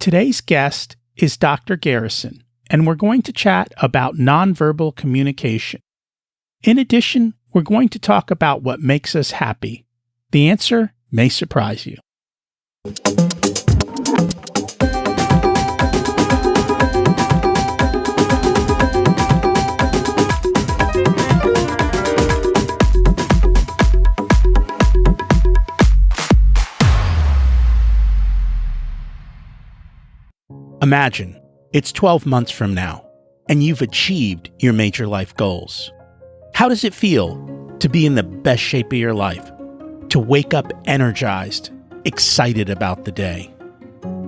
Today's guest is Dr. Garrison, and we're going to chat about nonverbal communication. In addition, we're going to talk about what makes us happy. The answer may surprise you. Imagine it's 12 months from now, and you've achieved your major life goals. How does it feel to be in the best shape of your life? To wake up energized, excited about the day?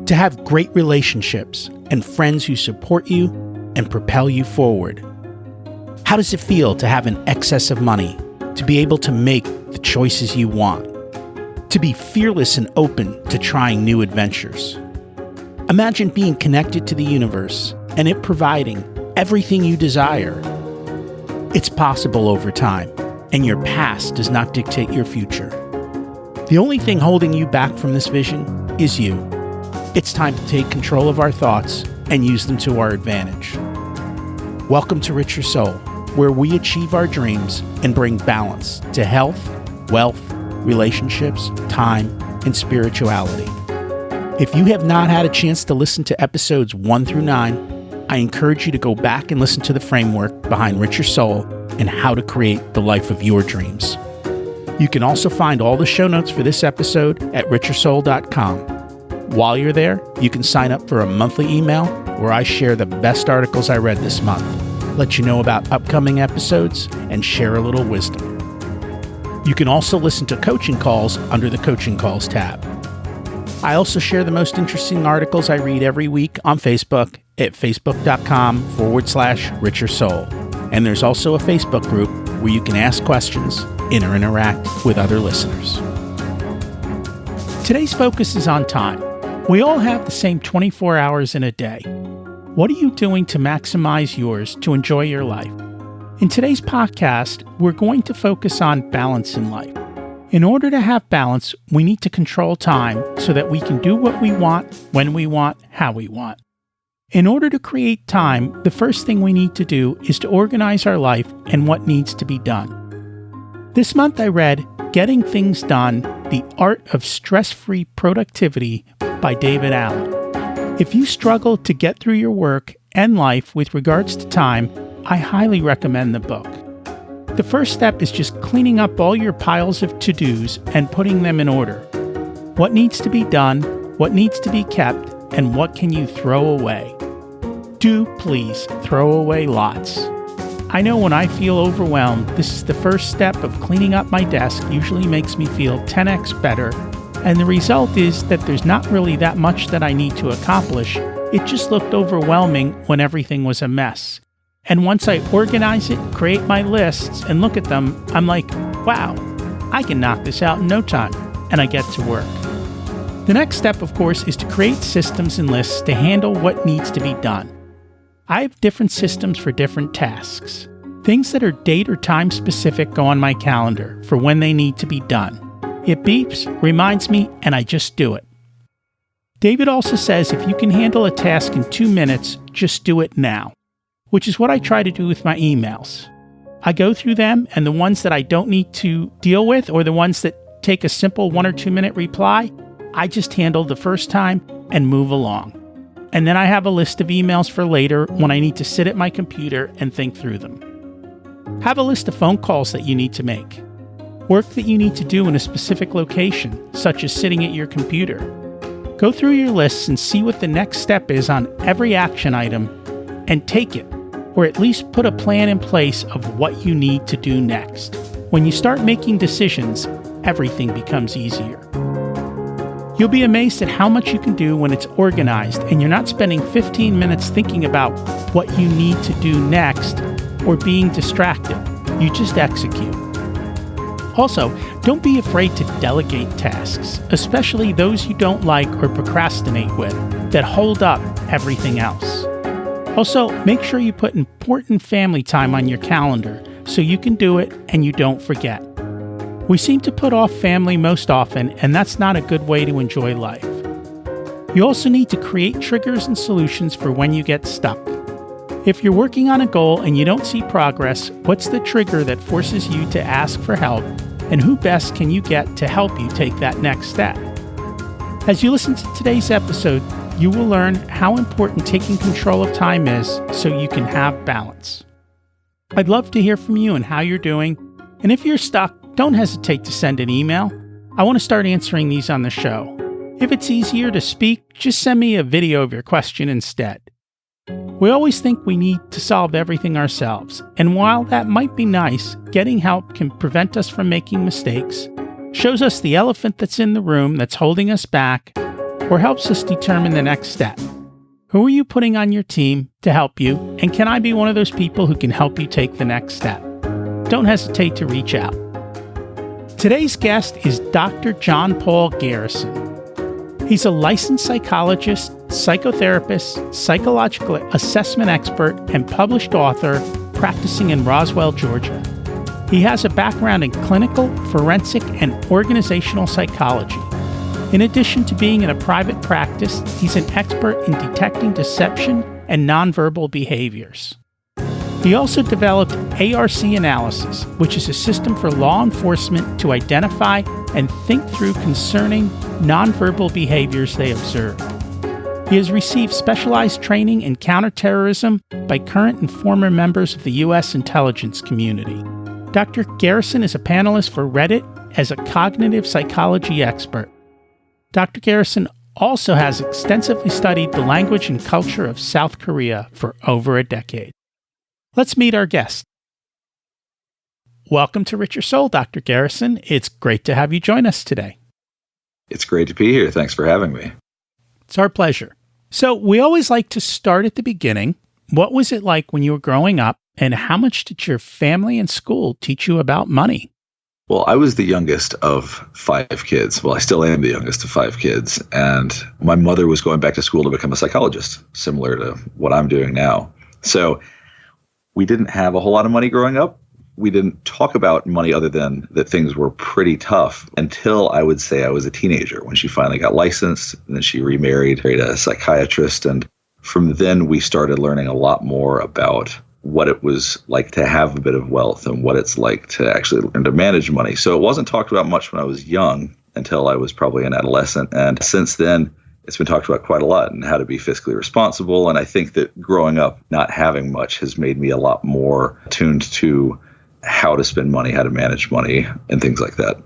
To have great relationships and friends who support you and propel you forward? How does it feel to have an excess of money, to be able to make the choices you want? To be fearless and open to trying new adventures? Imagine being connected to the universe and it providing everything you desire. It's possible over time, and your past does not dictate your future. The only thing holding you back from this vision is you. It's time to take control of our thoughts and use them to our advantage. Welcome to Richer Soul, where we achieve our dreams and bring balance to health, wealth, relationships, time, and spirituality. If you have not had a chance to listen to episodes 1 through 9, I encourage you to go back and listen to the framework behind Richer Soul and how to create the life of your dreams. You can also find all the show notes for this episode at richersoul.com. While you're there, you can sign up for a monthly email where I share the best articles I read this month, let you know about upcoming episodes, and share a little wisdom. You can also listen to coaching calls under the Coaching Calls tab. I also share the most interesting articles I read every week on Facebook at facebook.com/Richer Soul. And there's also a Facebook group where you can ask questions and interact with other listeners. Today's focus is on time. We all have the same 24 hours in a day. What are you doing to maximize yours to enjoy your life? In today's podcast, we're going to focus on balance in life. In order to have balance, we need to control time so that we can do what we want, when we want, how we want. In order to create time, the first thing we need to do is to organize our life and what needs to be done. This month I read Getting Things Done, The Art of Stress-Free Productivity by David Allen. If you struggle to get through your work and life with regards to time, I highly recommend the book. The first step is just cleaning up all your piles of to-dos and putting them in order. What needs to be done, what needs to be kept, and what can you throw away? Do please throw away lots. I know when I feel overwhelmed, this is the first step of cleaning up my desk usually makes me feel 10x better, and the result is that there's not really that much that I need to accomplish. It just looked overwhelming when everything was a mess. And once I organize it, create my lists, and look at them, I'm like, wow, I can knock this out in no time, and I get to work. The next step, of course, is to create systems and lists to handle what needs to be done. I have different systems for different tasks. Things that are date or time specific go on my calendar for when they need to be done. It beeps, reminds me, and I just do it. David also says if you can handle a task in 2 minutes, just do it now, which is what I try to do with my emails. I go through them, and the ones that I don't need to deal with, or the ones that take a simple 1 or 2 minute reply, I just handle the first time and move along. And then I have a list of emails for later when I need to sit at my computer and think through them. Have a list of phone calls that you need to make. Work that you need to do in a specific location, such as sitting at your computer. Go through your lists and see what the next step is on every action item and take it, or at least put a plan in place of what you need to do next. When you start making decisions, everything becomes easier. You'll be amazed at how much you can do when it's organized and you're not spending 15 minutes thinking about what you need to do next or being distracted. You just execute. Also, don't be afraid to delegate tasks, especially those you don't like or procrastinate with that hold up everything else. Also, make sure you put important family time on your calendar so you can do it and you don't forget. We seem to put off family most often, and that's not a good way to enjoy life. You also need to create triggers and solutions for when you get stuck. If you're working on a goal and you don't see progress, what's the trigger that forces you to ask for help, and who best can you get to help you take that next step? As you listen to today's episode, you will learn how important taking control of time is so you can have balance. I'd love to hear from you and how you're doing, and if you're stuck, don't hesitate to send an email. I want to start answering these on the show. If it's easier to speak, just send me a video of your question instead. We always think we need to solve everything ourselves, and while that might be nice, getting help can prevent us from making mistakes, shows us the elephant that's in the room that's holding us back, or helps us determine the next step. Who are you putting on your team to help you, and can I be one of those people who can help you take the next step? Don't hesitate to reach out. Today's guest is Dr. John Paul Garrison. He's a licensed psychologist, psychotherapist, psychological assessment expert, and published author practicing in Roswell, Georgia. He has a background in clinical, forensic, and organizational psychology. In addition to being in a private practice, he's an expert in detecting deception and nonverbal behaviors. He also developed ARC analysis, which is a system for law enforcement to identify and think through concerning nonverbal behaviors they observe. He has received specialized training in counterterrorism by current and former members of the U.S. intelligence community. Dr. Garrison is a panelist for Reddit as a cognitive psychology expert. Dr. Garrison also has extensively studied the language and culture of South Korea for over a decade. Let's meet our guest. Welcome to Richer Soul, Dr. Garrison. It's great to have you join us today. It's great to be here. Thanks for having me. It's our pleasure. So we always like to start at the beginning. What was it like when you were growing up, and how much did your family and school teach you about money? Well, I was the youngest of 5 kids. Well, I still am the youngest of 5 kids. And my mother was going back to school to become a psychologist, similar to what I'm doing now. So we didn't have a whole lot of money growing up. We didn't talk about money other than that things were pretty tough until I would say I was a teenager, when she finally got licensed, and then she remarried, married a psychiatrist. And from then we started learning a lot more about what it was like to have a bit of wealth and what it's like to actually learn to manage money. So it wasn't talked about much when I was young until I was probably an adolescent. And since then, it's been talked about quite a lot, and how to be fiscally responsible. And I think that growing up not having much has made me a lot more tuned to how to spend money, how to manage money, and things like that.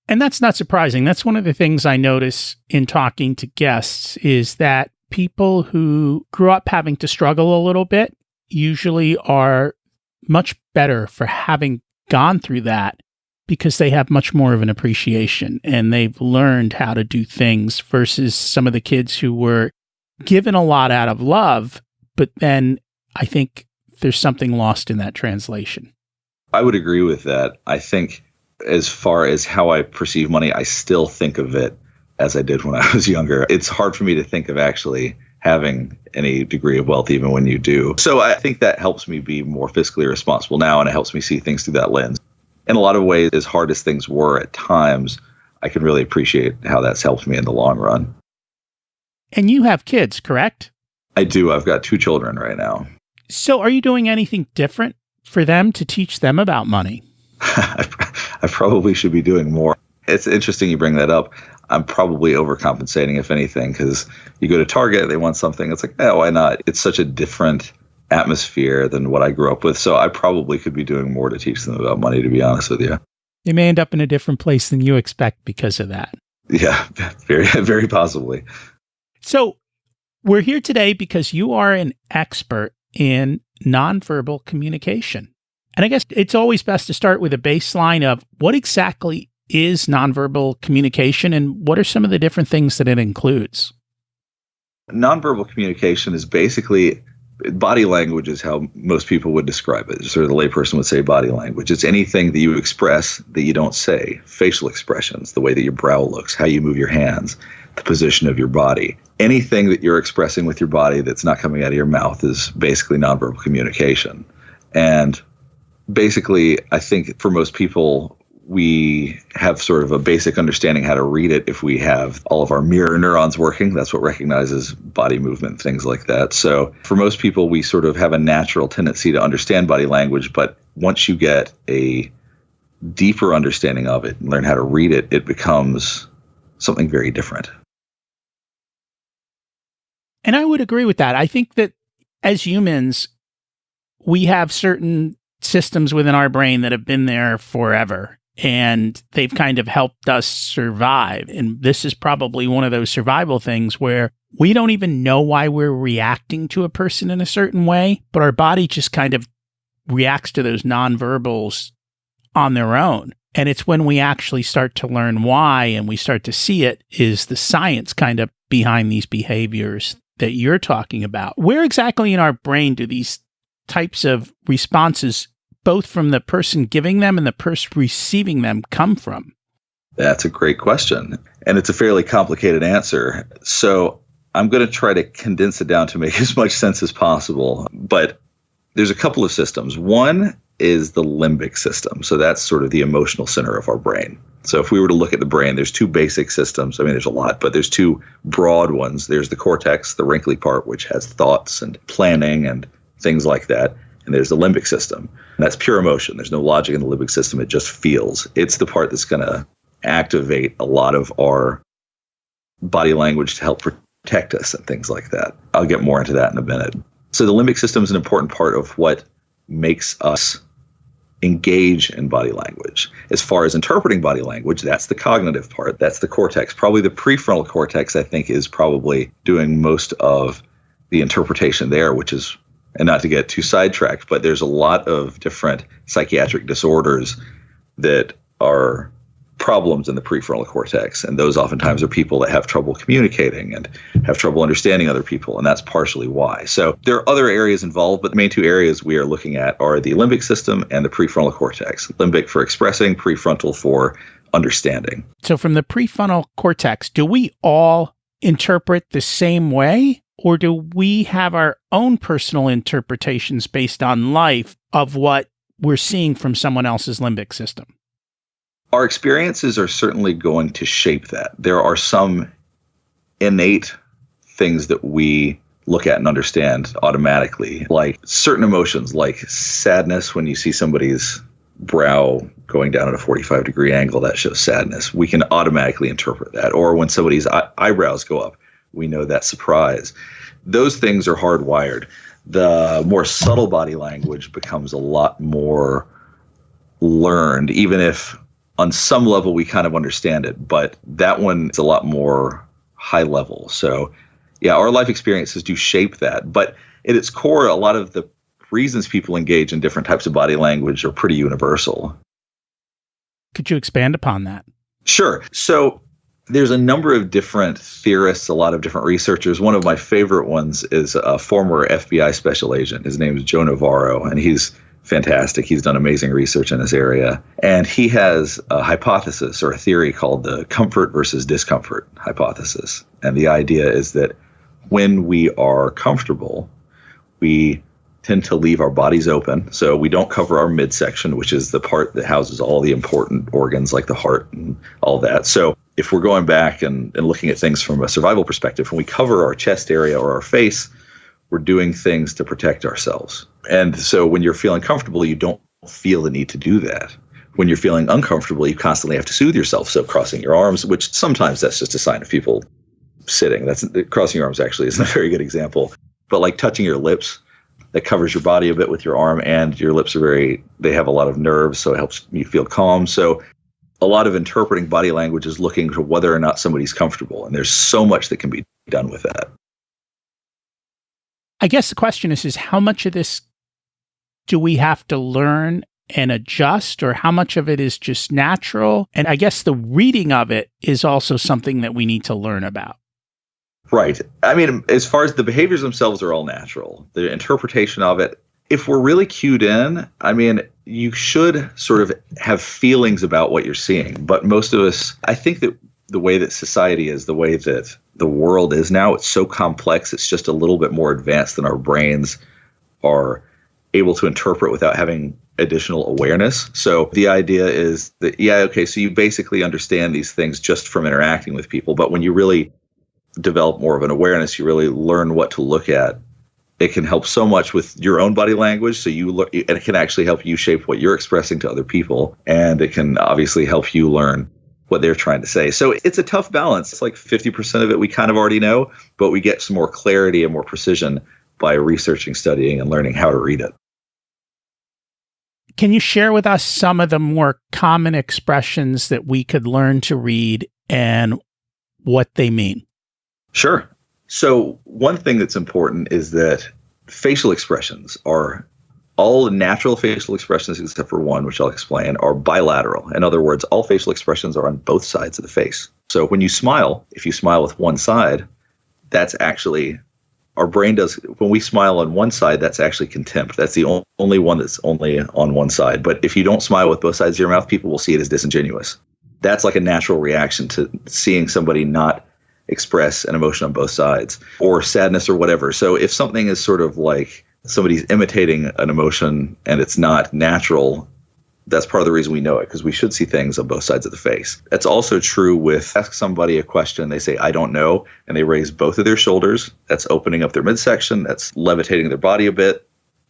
And that's not surprising. That's one of the things I notice in talking to guests is that people who grew up having to struggle a little bit usually are much better for having gone through that, because they have much more of an appreciation and they've learned how to do things versus some of the kids who were given a lot out of love, but then I think there's something lost in that translation. I would agree with that. I think as far as how I perceive money, I still think of it as I did when I was younger. It's hard for me to think of actually having any degree of wealth even when you do. So I think that helps me be more fiscally responsible now, and it helps me see things through that lens. In a lot of ways, as hard as things were at times, I can really appreciate how that's helped me in the long run. And you have kids, correct? I do. I've got 2 children right now. So are you doing anything different for them to teach them about money? I probably should be doing more. It's interesting you bring that up. I'm probably overcompensating, if anything, because you go to Target, they want something. It's like, oh, why not? It's such a different atmosphere than what I grew up with. So I probably could be doing more to teach them about money, to be honest with you. They may end up in a different place than you expect because of that. Yeah, very, very possibly. So we're here today because you are an expert in nonverbal communication. And I guess it's always best to start with a baseline of what exactly is nonverbal communication and what are some of the different things that it includes? Nonverbal communication is basically body language is how most people would describe it. Sort of the layperson would say body language. It's anything that you express that you don't say. Facial expressions, the way that your brow looks, how you move your hands, the position of your body. Anything that you're expressing with your body that's not coming out of your mouth is basically nonverbal communication. And basically, I think for most people, we have sort of a basic understanding how to read it if we have all of our mirror neurons working. That's what recognizes body movement, things like that. So for most people, we sort of have a natural tendency to understand body language. But once you get a deeper understanding of it and learn how to read it, it becomes something very different. And I would agree with that. I think that as humans, we have certain systems within our brain that have been there forever, and they've kind of helped us survive. And this is probably one of those survival things where we don't even know why we're reacting to a person in a certain way, but our body just kind of reacts to those nonverbals on their own. And it's when we actually start to learn why and we start to see it is the science kind of behind these behaviors that you're talking about. Where exactly in our brain do these types of responses, both from the person giving them and the person receiving them, come from? That's a great question. And it's a fairly complicated answer. So I'm going to try to condense it down to make as much sense as possible. But there's a couple of systems. One is the limbic system. So that's sort of the emotional center of our brain. So if we were to look at the brain, there's two basic systems. I mean, there's a lot, but there's two broad ones. There's the cortex, the wrinkly part, which has thoughts and planning and things like that. And there's the limbic system. And that's pure emotion. There's no logic in the limbic system. It just feels. It's the part that's going to activate a lot of our body language to help protect us and things like that. I'll get more into that in a minute. So the limbic system is an important part of what makes us engage in body language. As far as interpreting body language, that's the cognitive part. That's the cortex. Probably the prefrontal cortex, I think, is probably doing most of the interpretation there, which is, and not to get too sidetracked, but there's a lot of different psychiatric disorders that are problems in the prefrontal cortex. And those oftentimes are people that have trouble communicating and have trouble understanding other people. And that's partially why. So there are other areas involved, but the main two areas we are looking at are the limbic system and the prefrontal cortex. Limbic for expressing, prefrontal for understanding. So from the prefrontal cortex, do we all interpret the same way? Or do we have our own personal interpretations based on life of what we're seeing from someone else's limbic system? Our experiences are certainly going to shape that. There are some innate things that we look at and understand automatically, like certain emotions, like sadness. When you see somebody's brow going down at a 45-degree angle, that shows sadness. We can automatically interpret that. Or when somebody's eyebrows go up, we know that's surprise. Those things are hardwired. The more subtle body language becomes a lot more learned, even if on some level we kind of understand it, but that one is a lot more high level. So yeah, our life experiences do shape that, but at its core, a lot of the reasons people engage in different types of body language are pretty universal. Could you expand upon that? Sure. So there's a number of different theorists, a lot of different researchers. One of my favorite ones is a former FBI special agent. His name is Joe Navarro, and he's fantastic. He's done amazing research in this area. And he has a hypothesis or a theory called the comfort versus discomfort hypothesis. And the idea is that when we are comfortable, we tend to leave our bodies open. So we don't cover our midsection, which is the part that houses all the important organs like the heart and all that. So if we're going back and looking at things from a survival perspective, when we cover our chest area or our face, we're doing things to protect ourselves. And so when you're feeling comfortable, you don't feel the need to do that. When you're feeling uncomfortable, you constantly have to soothe yourself. So crossing your arms, which sometimes that's just a sign of people sitting. That's crossing your arms actually isn't a very good example. But like touching your lips, that covers your body a bit with your arm, and your lips are they have a lot of nerves, so it helps you feel calm. So a lot of interpreting body language is looking for whether or not somebody's comfortable. And there's so much that can be done with that. I guess the question is how much of this do we have to learn and adjust, or how much of it is just natural? And I guess the reading of it is also something that we need to learn about. Right. I mean, as far as the behaviors themselves are all natural, the interpretation of it, if we're really cued in, I mean, you should sort of have feelings about what you're seeing. But most of us, I think that the way that society is, the way that the world is now, it's so complex. It's just a little bit more advanced than our brains are able to interpret without having additional awareness. So the idea is that, so you basically understand these things just from interacting with people. But when you really develop more of an awareness, you really learn what to look at. It can help so much with your own body language. So it can actually help you shape what you're expressing to other people. And it can obviously help you learn what they're trying to say. So it's a tough balance. It's like 50% of it we kind of already know, but we get some more clarity and more precision by researching, studying, and learning how to read it. Can you share with us some of the more common expressions that we could learn to read and what they mean? Sure. So one thing that's important is that facial expressions are all natural facial expressions, except for one, which I'll explain, are bilateral. In other words, all facial expressions are on both sides of the face. So when you smile, if you smile with one side, that's actually, our brain does, when we smile on one side, that's actually contempt. That's the only one that's only on one side. But if you don't smile with both sides of your mouth, people will see it as disingenuous. That's like a natural reaction to seeing somebody not express an emotion on both sides, or sadness or whatever. So if something is sort of like somebody's imitating an emotion and it's not natural, that's part of the reason we know it, because we should see things on both sides of the face. That's also true with ask somebody a question, they say, I don't know, and they raise both of their shoulders. That's opening up their midsection. That's levitating their body a bit.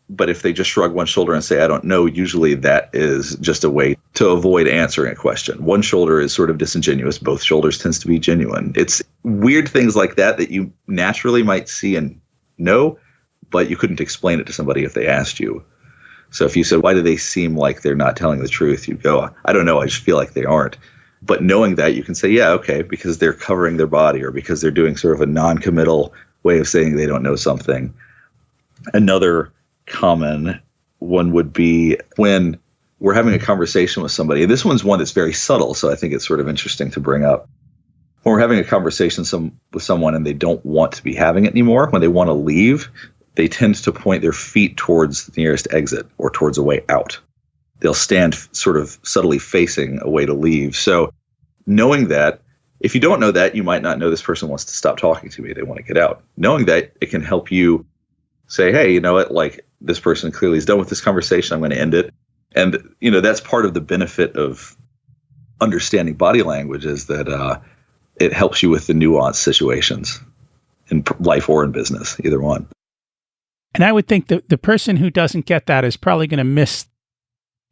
But if they just shrug one shoulder and say, I don't know, usually that is just a way to avoid answering a question. One shoulder is sort of disingenuous. Both shoulders tends to be genuine. It's weird things like that you naturally might see and know, but you couldn't explain it to somebody if they asked you. So if you said, why do they seem like they're not telling the truth? You'd go, I don't know, I just feel like they aren't. But knowing that, you can say, yeah, okay, because they're covering their body, or because they're doing sort of a non-committal way of saying they don't know something. Another common one would be when we're having a conversation with somebody. This one's one that's very subtle, so I think it's sort of interesting to bring up. When we're having a conversation with someone and they don't want to be having it anymore, when they want to leave, they tend to point their feet towards the nearest exit or towards a way out. They'll stand sort of subtly facing a way to leave. So knowing that, if you don't know that, you might not know this person wants to stop talking to me. They want to get out. Knowing that, it can help you say, hey, you know what, like this person clearly is done with this conversation. I'm going to end it. And, that's part of the benefit of understanding body language, is that it helps you with the nuanced situations in life or in business, either one. And I would think that the person who doesn't get that is probably going to miss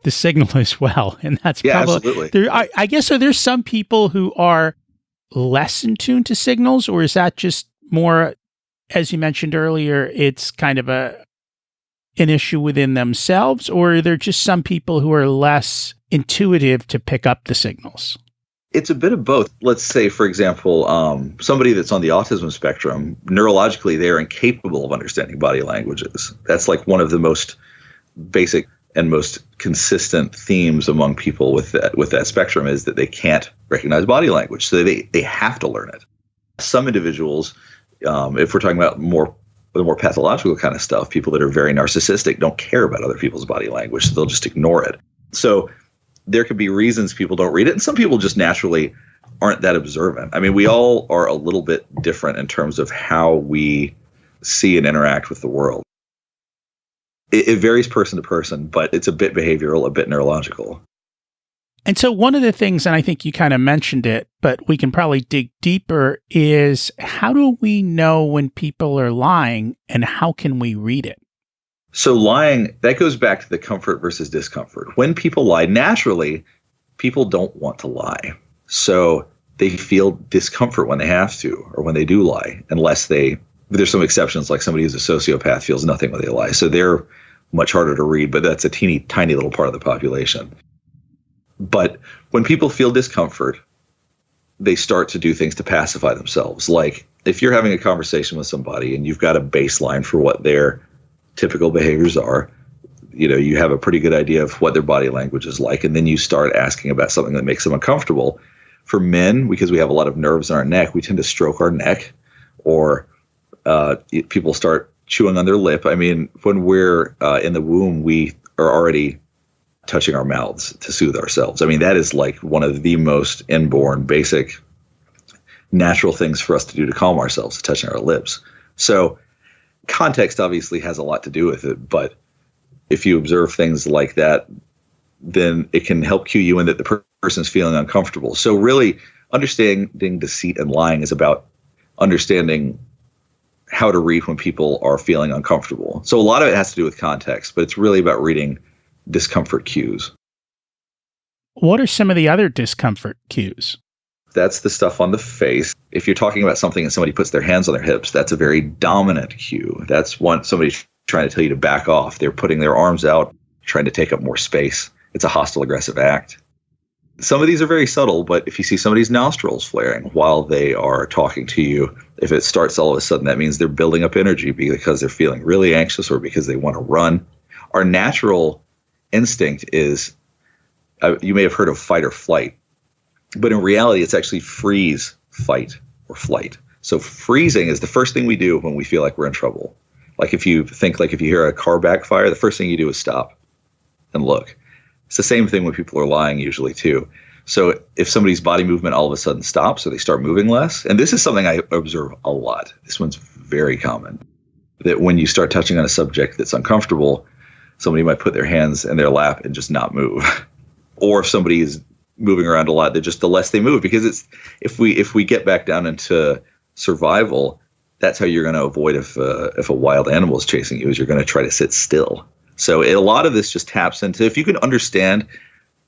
the signal as well. And that's absolutely. I guess, so there's some people who are less in tune to signals, or is that just more, as you mentioned earlier, it's kind of an issue within themselves, or are there just some people who are less intuitive to pick up the signals? It's a bit of both. Let's say, for example, somebody that's on the autism spectrum, neurologically, they're incapable of understanding body languages. That's like one of the most basic and most consistent themes among people with that spectrum, is that they can't recognize body language. So they have to learn it. Some individuals, if we're talking about the more pathological kind of stuff, people that are very narcissistic don't care about other people's body language, so they'll just ignore it. So there could be reasons people don't read it, and some people just naturally aren't that observant. I mean, we all are a little bit different in terms of how we see and interact with the world. It varies person to person, but it's a bit behavioral, a bit neurological. And so one of the things, and I think you kind of mentioned it, but we can probably dig deeper, is how do we know when people are lying, and how can we read it? So lying, that goes back to the comfort versus discomfort. When people lie, naturally, people don't want to lie. So they feel discomfort when they have to, or when they do lie, unless there's some exceptions, like somebody who's a sociopath feels nothing when they lie. So they're much harder to read, but that's a teeny tiny little part of the population. But when people feel discomfort, they start to do things to pacify themselves. Like if you're having a conversation with somebody and you've got a baseline for what their typical behaviors are, you have a pretty good idea of what their body language is like, and then you start asking about something that makes them uncomfortable. For men, because we have a lot of nerves in our neck, we tend to stroke our neck, or people start chewing on their lip. I mean, when we're in the womb, we are already touching our mouths to soothe ourselves. I mean, that is like one of the most inborn, basic, natural things for us to do to calm ourselves, touching our lips. So context obviously has a lot to do with it, but If you observe things like that, then it can help cue you in that the person's feeling uncomfortable. So really, understanding deceit and lying is about understanding how to read when people are feeling uncomfortable. So a lot of it has to do with context, but it's really about reading discomfort cues. What are some of the other discomfort cues? That's the stuff on the face. If you're talking about something and somebody puts their hands on their hips, that's a very dominant cue. That's one somebody trying to tell you to back off. They're putting their arms out, trying to take up more space. It's a hostile, aggressive act. Some of these are very subtle, but if you see somebody's nostrils flaring while they are talking to you, if it starts all of a sudden, that means they're building up energy because they're feeling really anxious or because they want to run. Our natural instinct is, you may have heard of fight or flight, but in reality, it's actually freeze, fight, or flight. So freezing is the first thing we do when we feel like we're in trouble. Like if you hear a car backfire, the first thing you do is stop and look. It's the same thing when people are lying usually too. So if somebody's body movement all of a sudden stops or they start moving less, and this is something I observe a lot. This one's very common, that when you start touching on a subject that's uncomfortable, somebody might put their hands in their lap and just not move. Or if somebody is moving around a lot, the less they move, because it's if we get back down into survival, that's how you're going to avoid if a wild animal is chasing you, is you're going to try to sit still. So a lot of this just taps into, if you can understand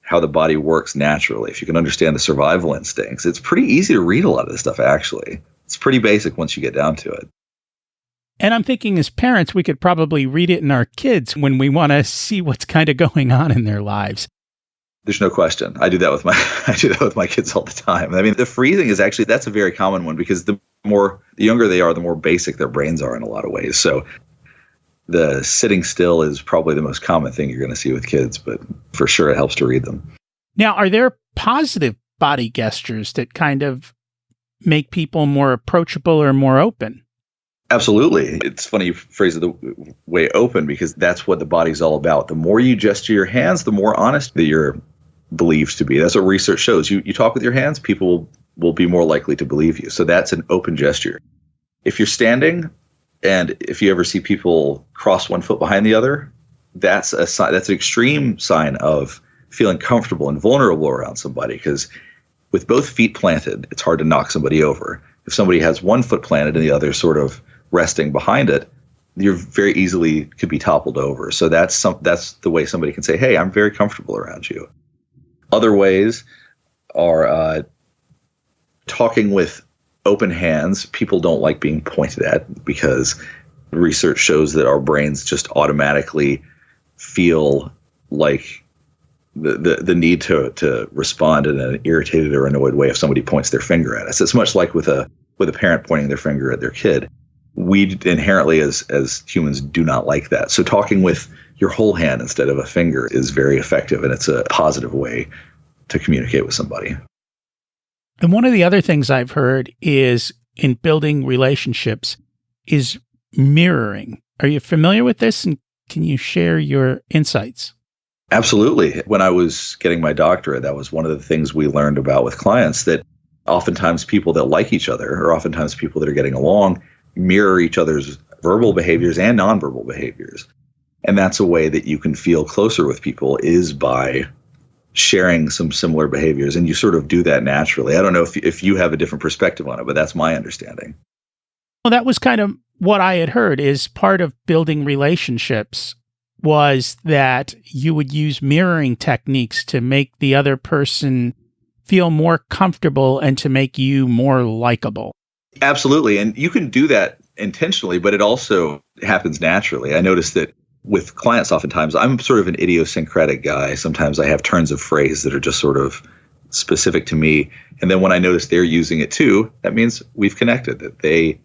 how the body works naturally, if you can understand the survival instincts, it's pretty easy to read a lot of this stuff, actually. It's pretty basic once you get down to it. And I'm thinking as parents, we could probably read it in our kids when we want to see what's kind of going on in their lives. There's no question. I do that with my kids all the time. I mean, the freezing is actually, that's a very common one, because the younger they are, the more basic their brains are in a lot of ways. So the sitting still is probably the most common thing you're going to see with kids, but for sure it helps to read them. Now, are there positive body gestures that kind of make people more approachable or more open? Absolutely. It's funny you phrase it the way open, because that's what the body's all about. The more you gesture your hands, the more honest that you're believed to be. That's what research shows. You talk with your hands, people will be more likely to believe you. So that's an open gesture. If you're standing, and if you ever see people cross one foot behind the other, that's a sign. That's an extreme sign of feeling comfortable and vulnerable around somebody, because with both feet planted, it's hard to knock somebody over. If somebody has one foot planted and the other sort of resting behind it, you're very easily could be toppled over. So that's the way somebody can say, "Hey, I'm very comfortable around you." Other ways are talking with open hands. People don't like being pointed at, because research shows that our brains just automatically feel like the need to respond in an irritated or annoyed way if somebody points their finger at us. It's much like with a parent pointing their finger at their kid. We inherently as humans do not like that. So talking with your whole hand instead of a finger is very effective, and it's a positive way to communicate with somebody. And one of the other things I've heard is in building relationships is mirroring. Are you familiar with this? And can you share your insights? Absolutely. When I was getting my doctorate, that was one of the things we learned about with clients, that oftentimes people that like each other, or oftentimes people that are getting along, mirror each other's verbal behaviors and nonverbal behaviors. And that's a way that you can feel closer with people, is by sharing some similar behaviors. And you sort of do that naturally. I don't know if you have a different perspective on it, but that's my understanding. Well, that was kind of what I had heard, is part of building relationships was that you would use mirroring techniques to make the other person feel more comfortable and to make you more likable. Absolutely. And you can do that intentionally, but it also happens naturally. I noticed that with clients, oftentimes I'm sort of an idiosyncratic guy. Sometimes I have turns of phrase that are just sort of specific to me. And then when I notice they're using it too, that means we've connected, that they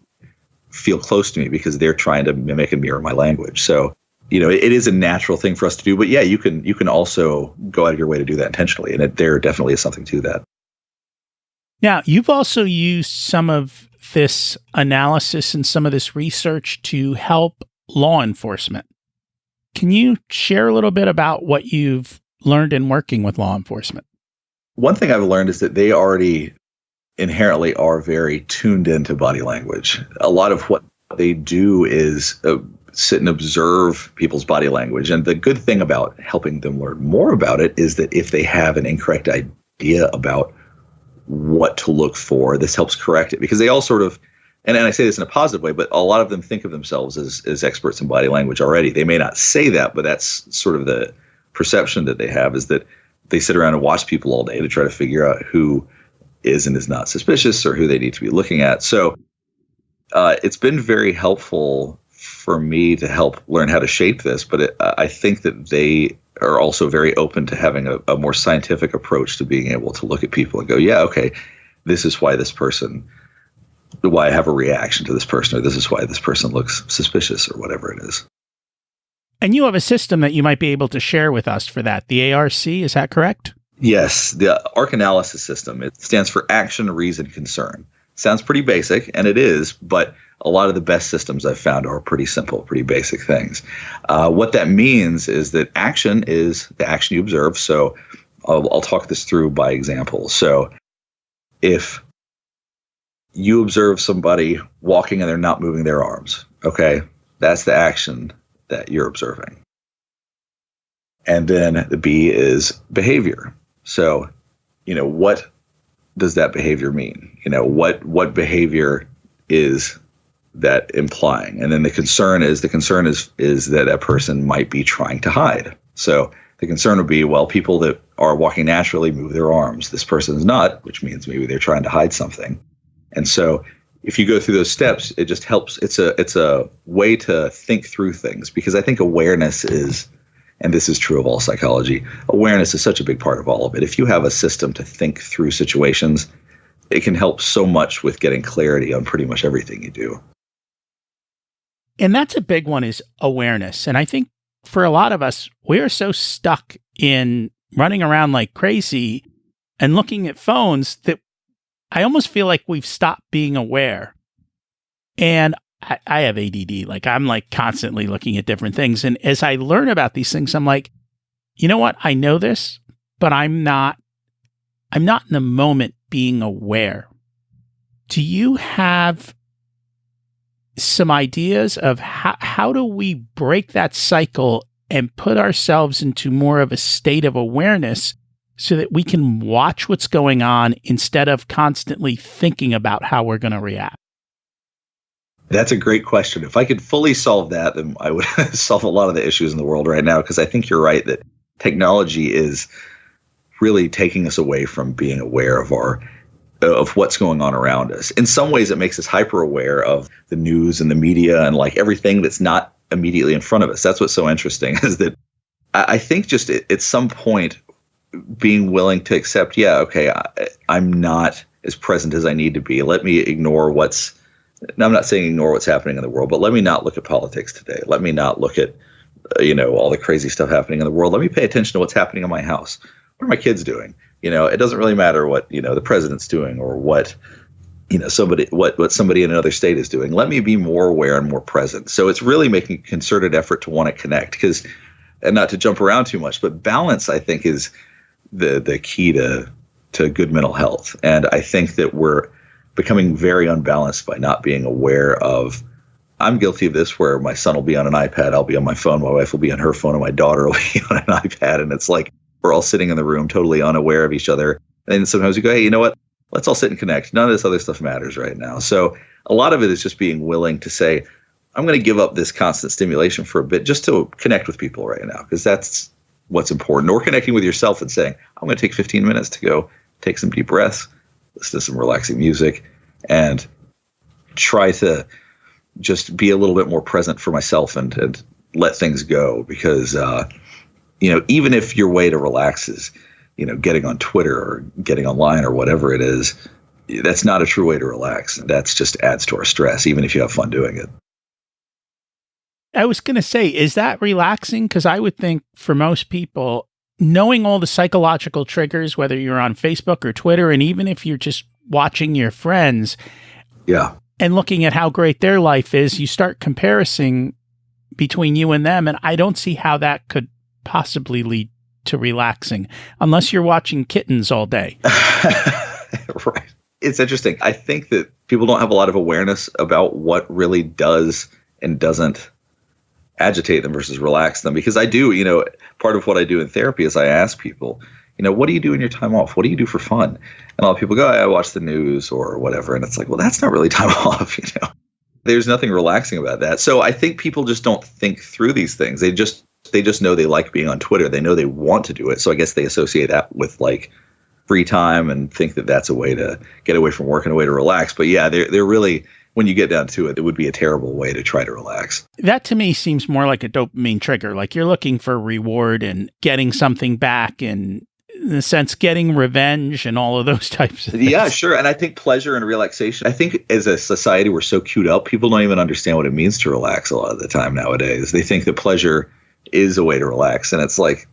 feel close to me because they're trying to mimic and mirror my language. So, it is a natural thing for us to do. But yeah, you can also go out of your way to do that intentionally. And there definitely is something to that. Now, you've also used some of this analysis and some of this research to help law enforcement. Can you share a little bit about what you've learned in working with law enforcement? One thing I've learned is that they already inherently are very tuned into body language. A lot of what they do is sit and observe people's body language. And the good thing about helping them learn more about it is that if they have an incorrect idea about what to look for, this helps correct it, because they all sort of, and I say this in a positive way, but a lot of them think of themselves as experts in body language already. They may not say that, but that's sort of the perception that they have, is that they sit around and watch people all day to try to figure out who is and is not suspicious or who they need to be looking at. So it's been very helpful for me to help learn how to shape this, but I think that they are also very open to having a more scientific approach to being able to look at people and go, yeah, okay, this is why I have a reaction to this person, or this is why this person looks suspicious, or whatever it is. And you have a system that you might be able to share with us for that, the ARC, is that correct? Yes, the ARC analysis system. It stands for action, reason, concern. Sounds pretty basic, and it is, but a lot of the best systems I've found are pretty simple, pretty basic things. What that means is that action is the action you observe. So I'll talk this through by example. So if you observe somebody walking and they're not moving their arms, okay, that's the action that you're observing. And then the B is behavior. So, what does that behavior mean? What behavior is that implying? And then the concern is that that person might be trying to hide. So the concern would be, well, people that are walking naturally move their arms. This person is not, which means maybe they're trying to hide something. And so if you go through those steps, it just helps. It's a way to think through things, because I think awareness is, and this is true of all psychology, awareness is such a big part of all of it. If you have a system to think through situations, it can help so much with getting clarity on pretty much everything you do. And that's a big one, is awareness. And I think for a lot of us, we're so stuck in running around like crazy and looking at phones that I almost feel like we've stopped being aware. And I have ADD. Like, I'm like constantly looking at different things. And as I learn about these things, I'm like, you know what? I know this, but I'm not in the moment being aware. Do you have some ideas of how do we break that cycle and put ourselves into more of a state of awareness so that we can watch what's going on instead of constantly thinking about how we're going to react? That's a great question. If I could fully solve that, then I would solve a lot of the issues in the world right now, because I think you're right that technology is really taking us away from being aware of what's going on around us. In some ways, it makes us hyper aware of the news and the media and like everything that's not immediately in front of us. That's what's so interesting, is that I think just at some point being willing to accept, yeah, okay, I'm not as present as I need to be. Let me ignore I'm not saying ignore what's happening in the world, but let me not look at politics today. Let me not look at, all the crazy stuff happening in the world. Let me pay attention to what's happening in my house. What are my kids doing? It doesn't really matter what, the president's doing or what, somebody in another state is doing. Let me be more aware and more present. So it's really making a concerted effort to want to connect, and not to jump around too much, but balance, I think, is the key to good mental health. And I think that we're becoming very unbalanced by not being aware of, I'm guilty of this, where my son will be on an iPad, I'll be on my phone, my wife will be on her phone, and my daughter will be on an iPad. And it's like, we're all sitting in the room totally unaware of each other. And sometimes we go, hey, you know what? Let's all sit and connect. None of this other stuff matters right now. So a lot of it is just being willing to say, I'm going to give up this constant stimulation for a bit just to connect with people right now, because that's what's important. Or connecting with yourself and saying, I'm going to take 15 minutes to go take some deep breaths, listen to some relaxing music, and try to just be a little bit more present for myself and let things go. Because, even if your way to relax is, getting on Twitter or getting online or whatever it is, that's not a true way to relax. That's just adds to our stress, even if you have fun doing it. I was going to say, is that relaxing? Because I would think for most people, knowing all the psychological triggers, whether you're on Facebook or Twitter, and even if you're just watching your friends, yeah, and looking at how great their life is, you start comparing between you and them. And I don't see how that could possibly lead to relaxing unless you're watching kittens all day. Right. It's interesting. I think that people don't have a lot of awareness about what really does and doesn't agitate them versus relax them. Because I do, part of what I do in therapy is I ask people, what do you do in your time off? What do you do for fun? And a lot of people go, I watch the news or whatever. And it's like, well, that's not really time off, There's nothing relaxing about that. So I think people just don't think through these things. They just know they like being on Twitter. They know they want to do it. So I guess they associate that with like free time and think that that's a way to get away from work and a way to relax. But yeah, they're really, when you get down to it, it would be a terrible way to try to relax. That to me seems more like a dopamine trigger. Like you're looking for reward and getting something back, and in a sense, getting revenge and all of those types of things. Yeah, sure. And I think pleasure and relaxation, I think as a society, we're so queued up, people don't even understand what it means to relax a lot of the time nowadays. They think that pleasure is a way to relax. And it's like,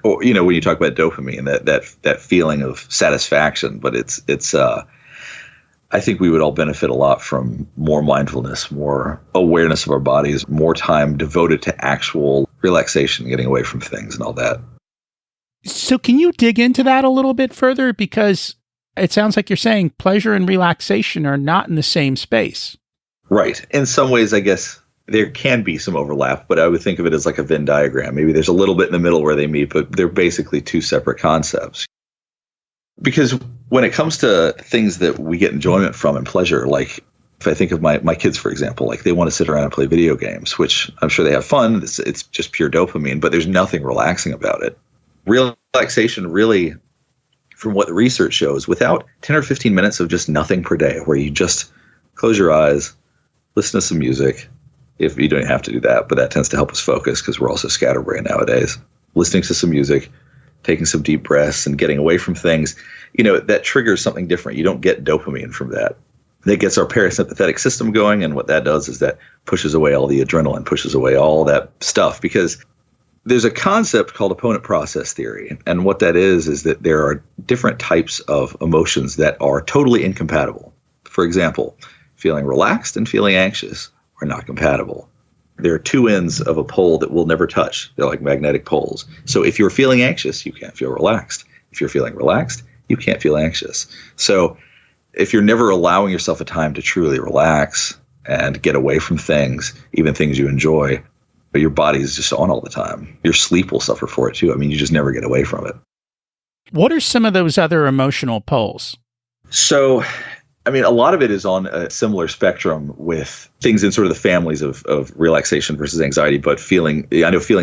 or, when you talk about dopamine, that feeling of satisfaction, but it's I think we would all benefit a lot from more mindfulness, more awareness of our bodies, more time devoted to actual relaxation, getting away from things and all that. So can you dig into that a little bit further? Because it sounds like you're saying pleasure and relaxation are not in the same space. Right. In some ways, I guess there can be some overlap, but I would think of it as like a Venn diagram. Maybe there's a little bit in the middle where they meet, but they're basically two separate concepts. Because when it comes to things that we get enjoyment from and pleasure, like if I think of my kids, for example, like they want to sit around and play video games, which I'm sure they have fun. It's just pure dopamine, but there's nothing relaxing about it. Relaxation really, from what the research shows, without 10 or 15 minutes of just nothing per day, where you just close your eyes, listen to some music. If you don't have to do that, but that tends to help us focus because we're also scatterbrained nowadays. Listening to some music, taking some deep breaths and getting away from things, that triggers something different. You don't get dopamine from that. That gets our parasympathetic system going. And what that does is that pushes away all the adrenaline, pushes away all that stuff, because there's a concept called opponent process theory. And what that is that there are different types of emotions that are totally incompatible. For example, feeling relaxed and feeling anxious are not compatible. There are two ends of a pole that will never touch. They're like magnetic poles. So if you're feeling anxious, you can't feel relaxed. If you're feeling relaxed, you can't feel anxious. So if you're never allowing yourself a time to truly relax and get away from things, even things you enjoy, but your body is just on all the time, your sleep will suffer for it too. I mean, you just never get away from it. What are some of those other emotional poles? So, I mean, a lot of it is on a similar spectrum with things in sort of the families of relaxation versus anxiety, but feeling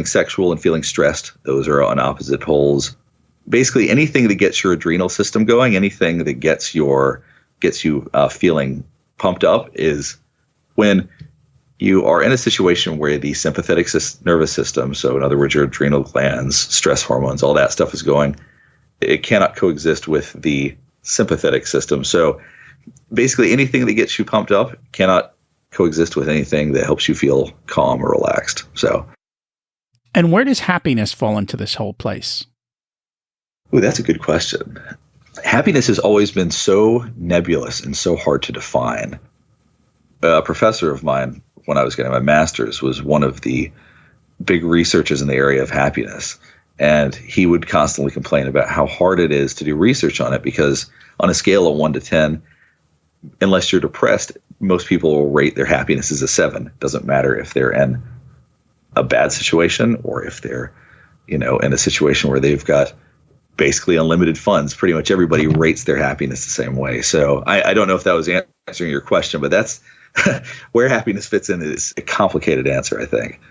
sexual and feeling stressed, those are on opposite poles. Basically, anything that gets your adrenal system going, anything that gets you feeling pumped up, is when you are in a situation where the sympathetic nervous system, so in other words, your adrenal glands, stress hormones, all that stuff is going. It cannot coexist with the sympathetic system. So basically, anything that gets you pumped up cannot coexist with anything that helps you feel calm or relaxed. And where does happiness fall into this whole place? Ooh, that's a good question. Happiness has always been so nebulous and so hard to define. A professor of mine, when I was getting my master's, was one of the big researchers in the area of happiness. And he would constantly complain about how hard it is to do research on it, because on a scale of 1 to 10, unless you're depressed, most people will rate their happiness as a 7. It doesn't matter if they're in a bad situation or if they're, in a situation where they've got basically unlimited funds. Pretty much everybody rates their happiness the same way. So I don't know if that was answering your question, but that's where happiness fits in is a complicated answer, I think.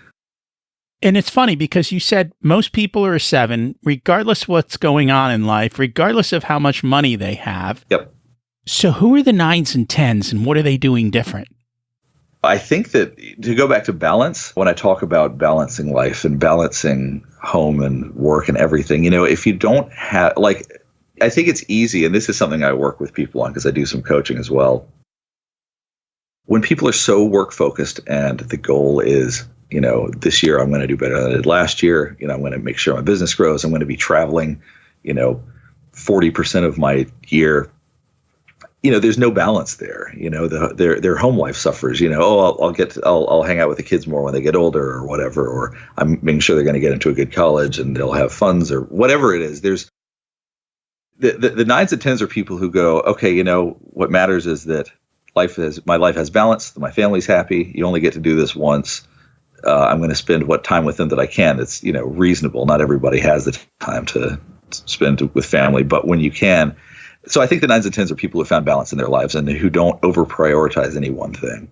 And it's funny because you said most people are a 7, regardless of what's going on in life, regardless of how much money they have. Yep. So who are the 9s and 10s, and what are they doing different? I think that to go back to balance, when I talk about balancing life and balancing home and work and everything, if you don't have, I think it's easy, and this is something I work with people on because I do some coaching as well. When people are so work focused and the goal is, this year I'm going to do better than I did last year, I'm going to make sure my business grows, I'm going to be traveling, 40% of my year. There's no balance there. Their home life suffers. I'll hang out with the kids more when they get older or whatever, or I'm making sure they're going to get into a good college and they'll have funds or whatever it is. There's the 9s and 10s are people who go, okay, what matters is that my life has balance, that my family's happy. You only get to do this once. I'm going to spend what time with them that I can. That's, reasonable. Not everybody has the time to spend with family, but when you can. So I think the 9s and 10s are people who found balance in their lives and who don't over prioritize any one thing.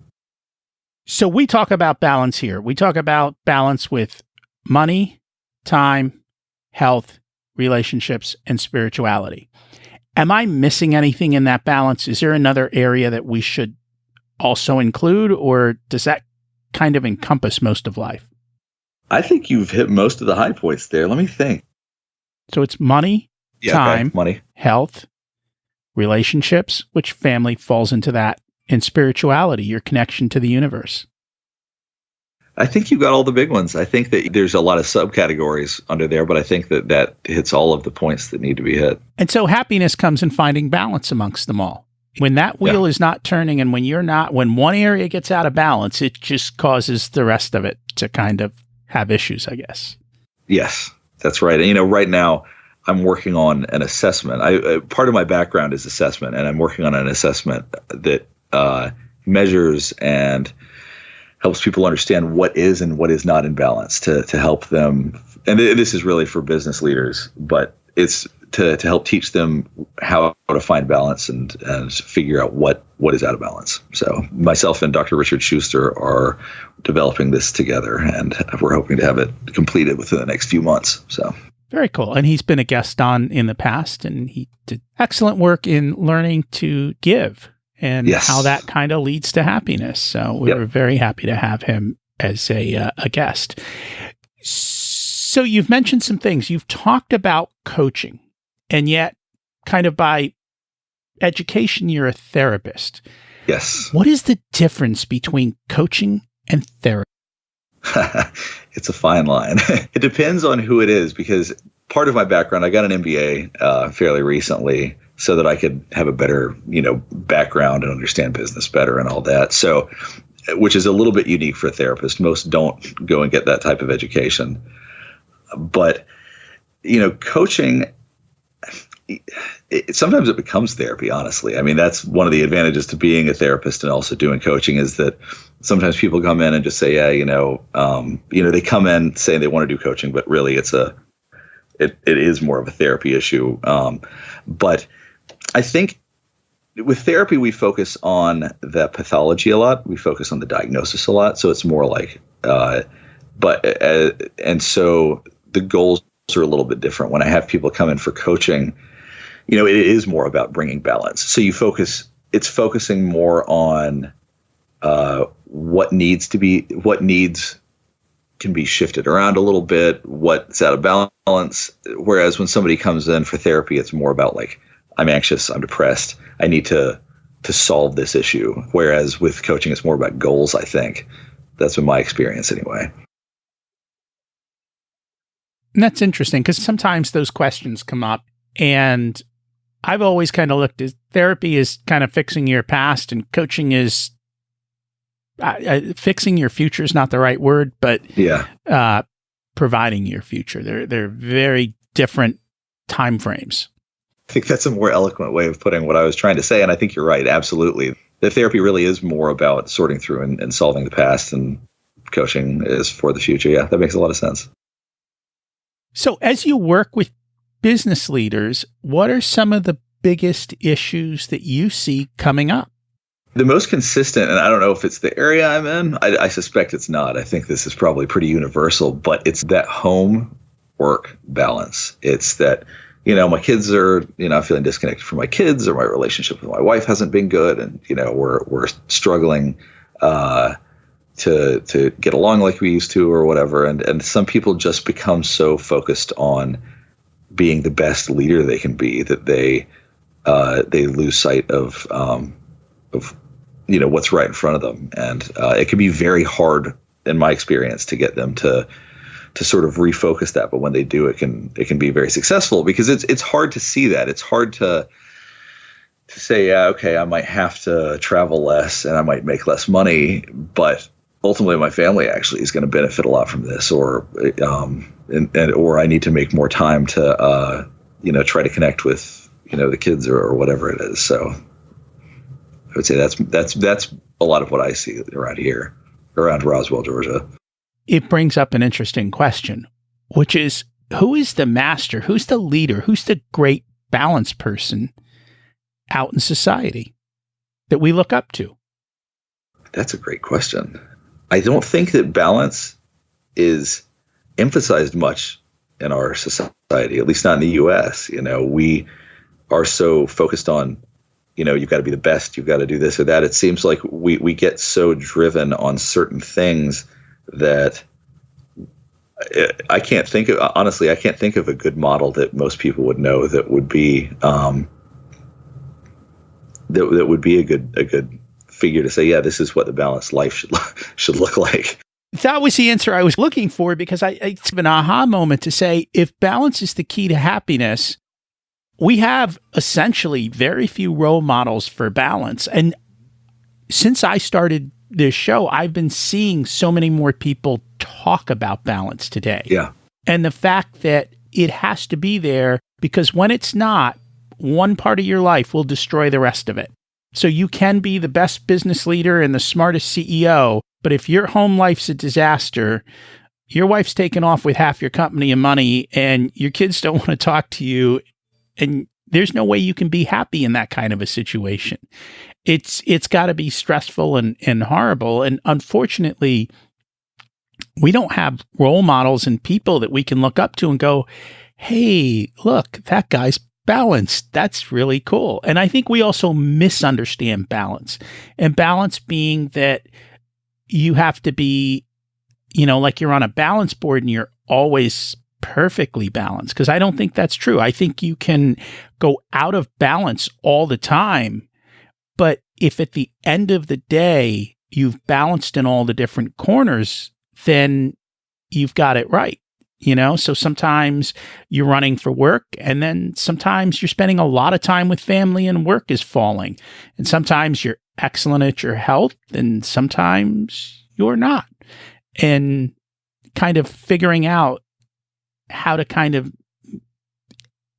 So we talk about balance here. We talk about balance with money, time, health, relationships, and spirituality. Am I missing anything in that balance? Is there another area that we should also include, or does that kind of encompass most of life? I think you've hit most of the high points there. Let me think. So it's money, time, money, health, relationships, which family falls into that, and spirituality, your connection to the universe. I think you've got all the big ones. I think that there's a lot of subcategories under there, but I think that hits all of the points that need to be hit. And so happiness comes in finding balance amongst them all. When that wheel is not turning and when one area gets out of balance, it just causes the rest of it to kind of have issues, I guess. Yes, that's right. And, right now I'm working on an assessment. Part of my background is assessment, and I'm working on an assessment that measures and helps people understand what is and what is not in balance to help them. And this is really for business leaders, but it's to help teach them how to find balance and figure out what is out of balance. So myself and Dr. Richard Schuster are developing this together, and we're hoping to have it completed within the next few months. So very cool. And he's been a guest on in the past, and he did excellent work in learning to give and how that kind of leads to happiness. So we were very happy to have him as a guest. So you've mentioned some things. You've talked about coaching, and yet kind of by education, you're a therapist. Yes. What is the difference between coaching and therapy? It's a fine line. It depends on who it is, because part of my background, I got an MBA fairly recently so that I could have a better, background and understand business better and all that. So, which is a little bit unique for a therapist. Most don't go and get that type of education. But, coaching, sometimes it becomes therapy, honestly. I mean, that's one of the advantages to being a therapist and also doing coaching, is that sometimes people come in and just say, they come in saying they want to do coaching, but really it is more of a therapy issue. But I think with therapy, we focus on the pathology a lot. We focus on the diagnosis a lot. So it's more like, and so the goals are a little bit different. When I have people come in for coaching, it is more about bringing balance. So it's focusing more on what needs can be shifted around a little bit, what's out of balance. Whereas when somebody comes in for therapy, it's more about like, I'm anxious, I'm depressed, I need to solve this issue. Whereas with coaching, it's more about goals, I think. That's been my experience anyway. And that's interesting, because sometimes those questions come up, and I've always kind of looked at therapy as kind of fixing your past, and coaching is fixing your future is not the right word, but providing your future. They're very different time frames. I think that's a more eloquent way of putting what I was trying to say, and I think you're right. Absolutely, the therapy really is more about sorting through and solving the past, and coaching is for the future. Yeah, that makes a lot of sense. So as you work with business leaders, what are some of the biggest issues that you see coming up? The most consistent, and I don't know if it's the area I'm in, I suspect it's not. I think this is probably pretty universal, but it's that home-work balance. It's that, my kids are, feeling disconnected from my kids, or my relationship with my wife hasn't been good, and, we're struggling to get along like we used to, or whatever. And some people just become so focused on being the best leader they can be that they lose sight of what's right in front of them. And it can be very hard, in my experience, to get them to sort of refocus that. But when they do, it can be very successful, because it's hard to see that. It's hard to say, okay, I might have to travel less and I might make less money, but ultimately my family actually is going to benefit a lot from this, or I need to make more time to try to connect with the kids or whatever it is. So I would say that's a lot of what I see around here, around Roswell, Georgia. it brings up an interesting question, which is, who is the master? Who's the leader? Who's the great balance person out in society that we look up to? That's a great question. I don't think that balance is emphasized much in our society, at least not in the US. We are so focused on, you've got to be the best, you've got to do this or that. It seems like we get so driven on certain things that I can't think of a good model that most people would know that would be that would be a good figure to say, yeah, this is what the balanced life should look like. That was the answer I was looking for, because it's an aha moment to say, if balance is the key to happiness, we have essentially very few role models for balance. And since I started this show, I've been seeing so many more people talk about balance today. Yeah. And the fact that it has to be there, because when it's not, one part of your life will destroy the rest of it. So you can be the best business leader and the smartest CEO, but if your home life's a disaster, your wife's taken off with half your company and money, and your kids don't want to talk to you, and there's no way you can be happy in that kind of a situation. It's got to be stressful and horrible. And unfortunately, we don't have role models and people that we can look up to and go, hey, look, that guy's balanced. That's really cool. And I think we also misunderstand balance. And balance being that you have to be, like you're on a balance board and you're always perfectly balanced, because I don't think that's true. I think you can go out of balance all the time, but if at the end of the day you've balanced in all the different corners, then you've got it right. So sometimes you're running for work, and then sometimes you're spending a lot of time with family and work is falling. And sometimes you're excellent at your health, and sometimes you're not. And kind of figuring out how to kind of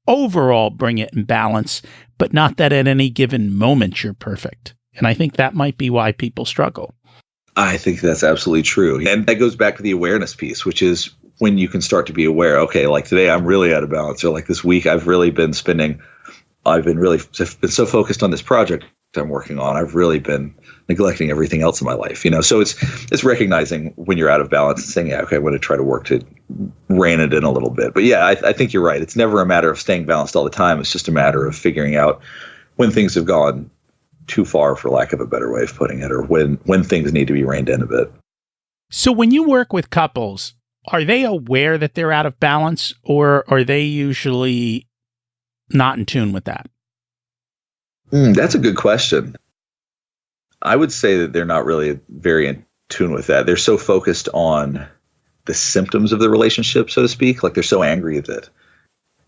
overall bring it in balance, but not that at any given moment you're perfect. And I think that might be why people struggle. I think that's absolutely true. And that goes back to the awareness piece, which is when you can start to be aware, okay, like today I'm really out of balance, or like this week I've been so focused on this project I'm working on. I've really been neglecting everything else in my life, So it's recognizing when you're out of balance and saying, yeah, okay, I'm going to try to work to rein it in a little bit. But yeah, I think you're right. It's never a matter of staying balanced all the time. It's just a matter of figuring out when things have gone too far, for lack of a better way of putting it, or when things need to be reined in a bit. So when you work with couples, are they aware that they're out of balance, or are they usually not in tune with that? That's a good question. I would say that they're not really very in tune with that. They're so focused on the symptoms of the relationship, so to speak. Like they're so angry that,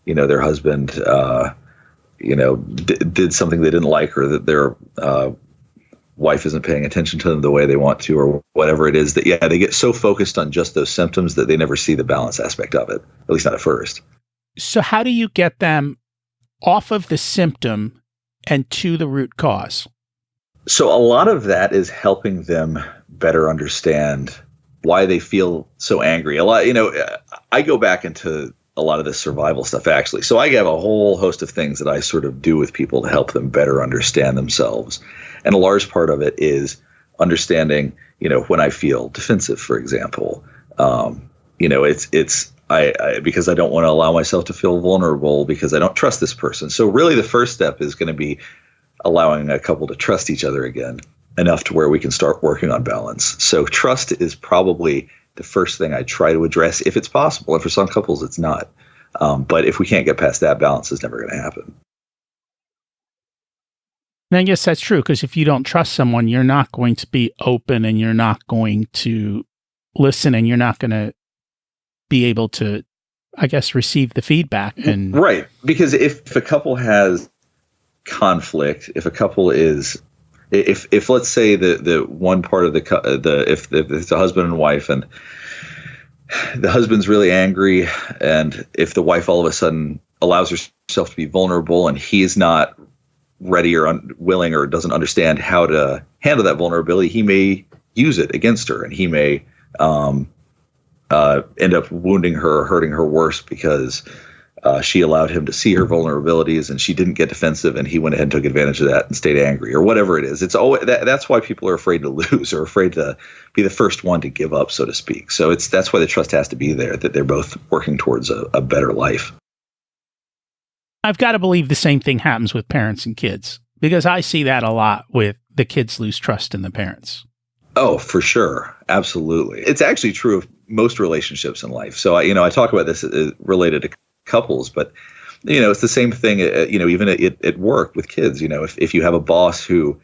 their husband, did something they didn't like, or that their wife isn't paying attention to them the way they want to, or whatever it is, that, yeah, they get so focused on just those symptoms that they never see the balance aspect of it, at least not at first. So how do you get them off of the symptom and to the root cause? So a lot of that is helping them better understand why they feel so angry. A lot, I go back into a lot of this survival stuff, actually. So I have a whole host of things that I sort of do with people to help them better understand themselves. And a large part of it is understanding, when I feel defensive, for example, it's because I don't want to allow myself to feel vulnerable because I don't trust this person. So really the first step is going to be allowing a couple to trust each other again, enough to where we can start working on balance. So trust is probably the first thing I try to address if it's possible. And for some couples, it's not. But if we can't get past that, balance is never going to happen. And I guess that's true, because if you don't trust someone, you're not going to be open, and you're not going to listen, and you're not going to be able to, I guess, receive the feedback. And right. Because if a couple has conflict, if a couple is, if let's say the one part of if it's a husband and wife, and the husband's really angry, and if the wife all of a sudden allows herself to be vulnerable, and he's not ready or willing or doesn't understand how to handle that vulnerability, he may use it against her, and he may end up wounding her, hurting her worse because she allowed him to see her vulnerabilities and she didn't get defensive, and he went ahead and took advantage of that and stayed angry or whatever it is. It's always that's why people are afraid to lose or afraid to be the first one to give up, so to speak. So that's why the trust has to be there, that they're both working towards a better life. I've got to believe the same thing happens with parents and kids, because I see that a lot with the kids lose trust in the parents. Oh, for sure. Absolutely. It's actually true of most relationships in life. So, I talk about this related to couples, but, it's the same thing, even at work with kids. If you have a boss who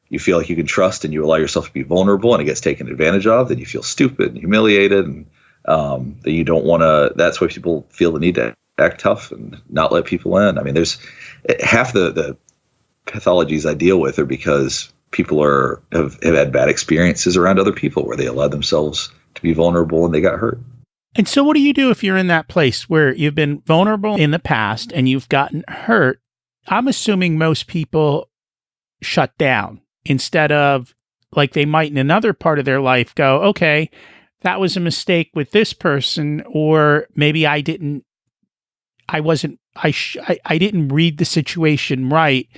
you feel like you can trust and you allow yourself to be vulnerable and it gets taken advantage of, then you feel stupid and humiliated, and that you don't want to. That's why people feel the need to act tough and not let people in. I mean, there's half the pathologies I deal with are because people have had bad experiences around other people where they allowed themselves to be vulnerable and they got hurt. And so what do you do if you're in that place where you've been vulnerable in the past and you've gotten hurt? I'm assuming most people shut down instead of, like they might in another part of their life, go, okay, that was a mistake with this person, or maybe I didn't read the situation right.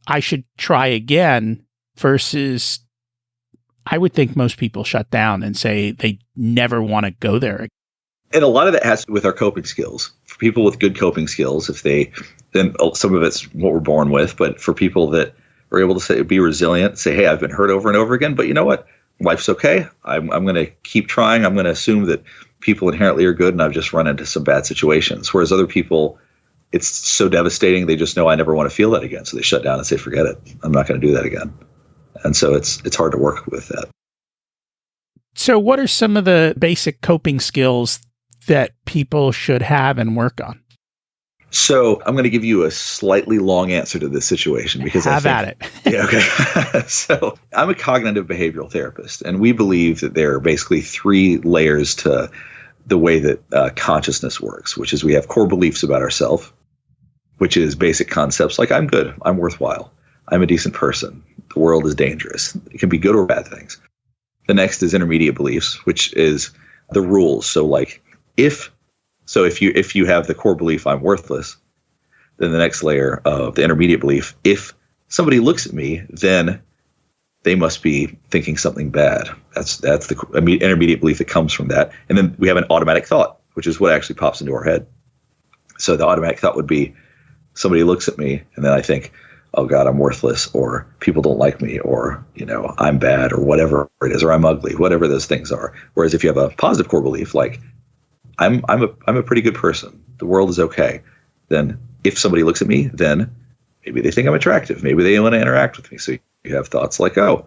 I should try again. Versus, I would think most people shut down and say they never want to go there. And a lot of that has to do with our coping skills. For people with good coping skills, then some of it's what we're born with, but for people that are able to be resilient, say, hey, I've been hurt over and over again, but you know what? Life's okay. I'm going to keep trying. I'm going to assume that people inherently are good and I've just run into some bad situations. Whereas other people, it's so devastating, they just know I never want to feel that again. So they shut down and say, forget it. I'm not going to do that again. And so it's hard to work with that. So what are some of the basic coping skills that people should have and work on? So I'm going to give you a slightly long answer to this situation because at it. Yeah, okay. So I'm a cognitive behavioral therapist, and we believe that there are basically 3 layers to the way that consciousness works, which is we have core beliefs about ourselves, which is basic concepts like I'm good, I'm worthwhile, I'm a decent person, the world is dangerous. It can be good or bad things. The next is intermediate beliefs, which is the rules. So like if you have the core belief I'm worthless, then the next layer of the intermediate belief, if somebody looks at me, then they must be thinking something bad. That's the intermediate belief that comes from that. And then we have an automatic thought, which is what actually pops into our head. So the automatic thought would be somebody looks at me and then I think, oh God, I'm worthless, or people don't like me, or, I'm bad, or whatever it is, or I'm ugly, whatever those things are. Whereas if you have a positive core belief, like I'm a pretty good person, the world is okay, then if somebody looks at me, then maybe they think I'm attractive. Maybe they want to interact with me. So you have thoughts like, oh,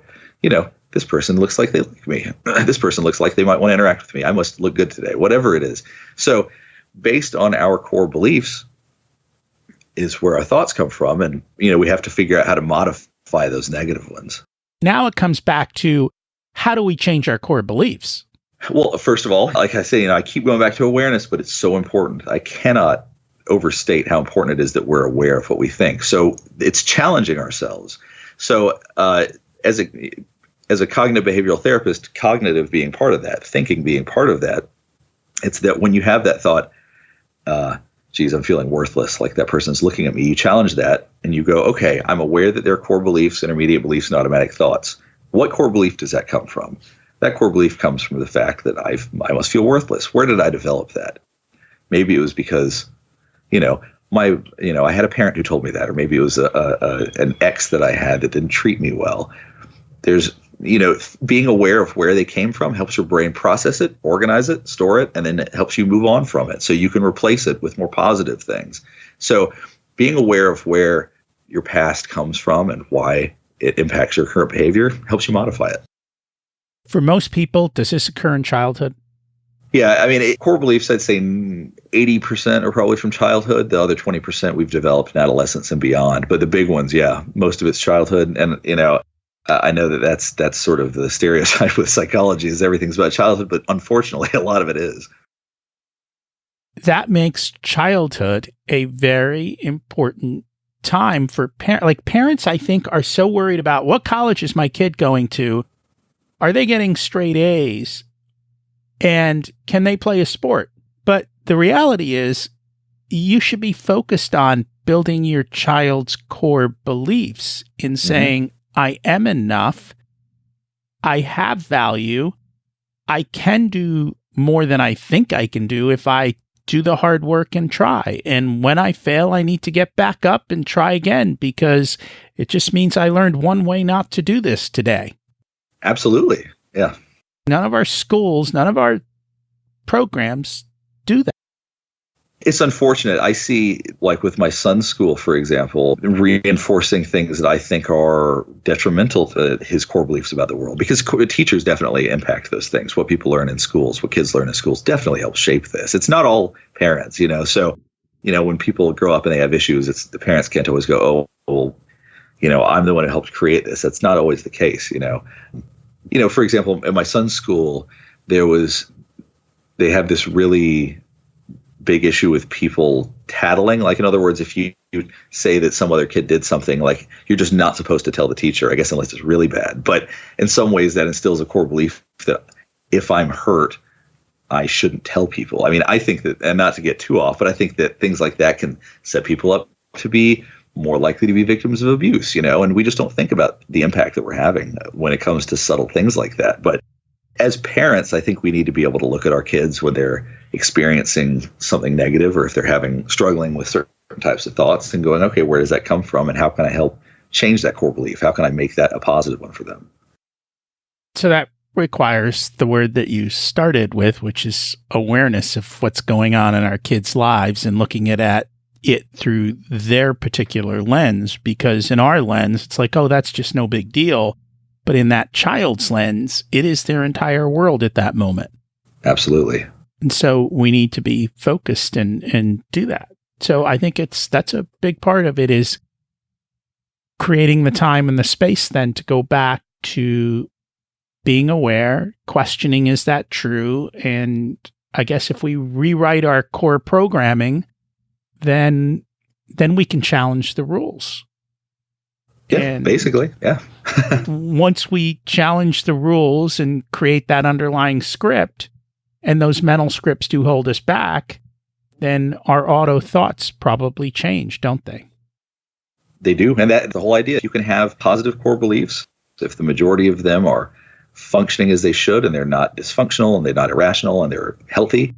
this person looks like they like me. This person looks like they might want to interact with me. I must look good today, whatever it is. So based on our core beliefs is where our thoughts come from. And, we have to figure out how to modify those negative ones. Now it comes back to, how do we change our core beliefs? Well, first of all, like I say, I keep going back to awareness, but it's so important. I cannot overstate how important it is that we're aware of what we think. So it's challenging ourselves. So as a cognitive behavioral therapist, cognitive being part of that, thinking being part of that, it's that when you have that thought, geez, I'm feeling worthless, like that person's looking at me, you challenge that and you go, okay, I'm aware that there are core beliefs, intermediate beliefs, and automatic thoughts. What core belief does that come from? That core belief comes from the fact that I must feel worthless. Where did I develop that? Maybe it was because, I had a parent who told me that, or maybe it was an ex that I had that didn't treat me well. There's, being aware of where they came from helps your brain process it, organize it, store it, and then it helps you move on from it so you can replace it with more positive things. So being aware of where your past comes from and why it impacts your current behavior helps you modify it. For most people, does this occur in childhood? Yeah, core beliefs, I'd say 80% are probably from childhood. The other 20% we've developed in adolescence and beyond. But the big ones, yeah, most of it's childhood. And, I know that's sort of the stereotype with psychology is everything's about childhood, but unfortunately, a lot of it is. That makes childhood a very important time for parents. Like parents, I think, are so worried about what college is my kid going to? Are they getting straight A's? And can they play a sport? But the reality is you should be focused on building your child's core beliefs in saying, I am enough. I have value. I can do more than I think I can do if I do the hard work and try. And when I fail, I need to get back up and try again, because it just means I learned one way not to do this today. Absolutely. Yeah. None of our schools, none of our programs do that. It's unfortunate. I see, like with my son's school, for example, reinforcing things that I think are detrimental to his core beliefs about the world, because teachers definitely impact those things. What people learn in schools, what kids learn in schools definitely helps shape this. It's not all parents, So, when people grow up and they have issues, the parents can't always go, oh, well, I'm the one who helped create this. That's not always the case, For example, at my son's school, they have this really big issue with people tattling. Like, in other words, if you say that some other kid did something, like, you're just not supposed to tell the teacher, I guess, unless it's really bad. But in some ways that instills a core belief that if I'm hurt, I shouldn't tell people. I mean, I think that, and not to get too off, but I think that things like that can set people up to be more likely to be victims of abuse, and we just don't think about the impact that we're having when it comes to subtle things like that. But as parents, I think we need to be able to look at our kids when they're experiencing something negative, or if they're struggling with certain types of thoughts, and going, okay, where does that come from? And how can I help change that core belief? How can I make that a positive one for them? So that requires the word that you started with, which is awareness of what's going on in our kids' lives and looking at it through their particular lens, because in our lens, it's like, oh, that's just no big deal. But in that child's lens, it is their entire world at that moment. Absolutely. And so we need to be focused and do that. So I think that's a big part of it, is creating the time and the space then to go back to being aware, questioning, is that true? And I guess if we rewrite our core programming, then we can challenge the rules. Yeah, and basically, yeah. Once we challenge the rules and create that underlying script, and those mental scripts do hold us back, then our auto thoughts probably change, don't they? They do. And that's the whole idea. You can have positive core beliefs if the majority of them are functioning as they should, and they're not dysfunctional, and they're not irrational, and they're healthy,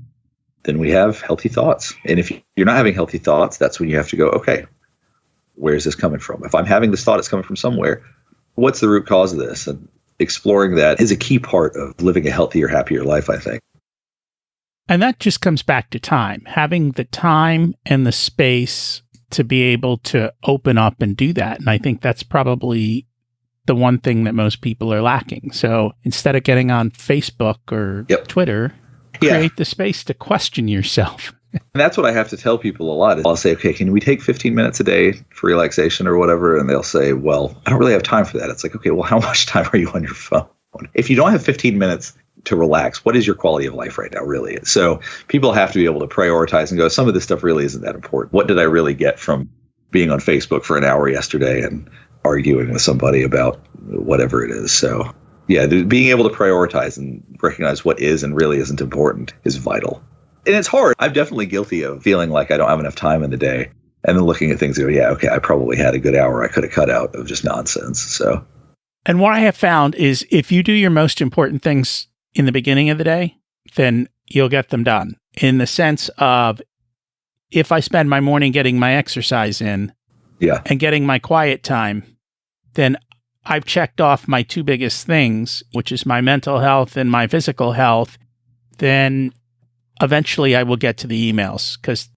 then we have healthy thoughts. And if you're not having healthy thoughts, that's when you have to go, okay, where's this coming from? If I'm having this thought, it's coming from somewhere. What's the root cause of this? And exploring that is a key part of living a healthier, happier life, I think. And that just comes back to time, having the time and the space to be able to open up and do that. And I think that's probably the one thing that most people are lacking. So instead of getting on Facebook or Twitter, create the space to question yourself. And that's what I have to tell people a lot. I'll say, okay, can we take 15 minutes a day for relaxation or whatever? And they'll say, well, I don't really have time for that. It's like, okay, well, how much time are you on your phone? If you don't have 15 minutes to relax, what is your quality of life right now, really? So people have to be able to prioritize and go, some of this stuff really isn't that important. What did I really get from being on Facebook for an hour yesterday and arguing with somebody about whatever it is? So yeah, being able to prioritize and recognize what is and really isn't important is vital. And it's hard. I'm definitely guilty of feeling like I don't have enough time in the day, and then looking at things and go, yeah, okay, I probably had a good hour I could have cut out of just nonsense. So, and what I have found is if you do your most important things in the beginning of the day, then you'll get them done. In the sense of, if I spend my morning getting my exercise in and getting my quiet time, then I've checked off my two biggest things, which is my mental health and my physical health. Then eventually I will get to the emails, because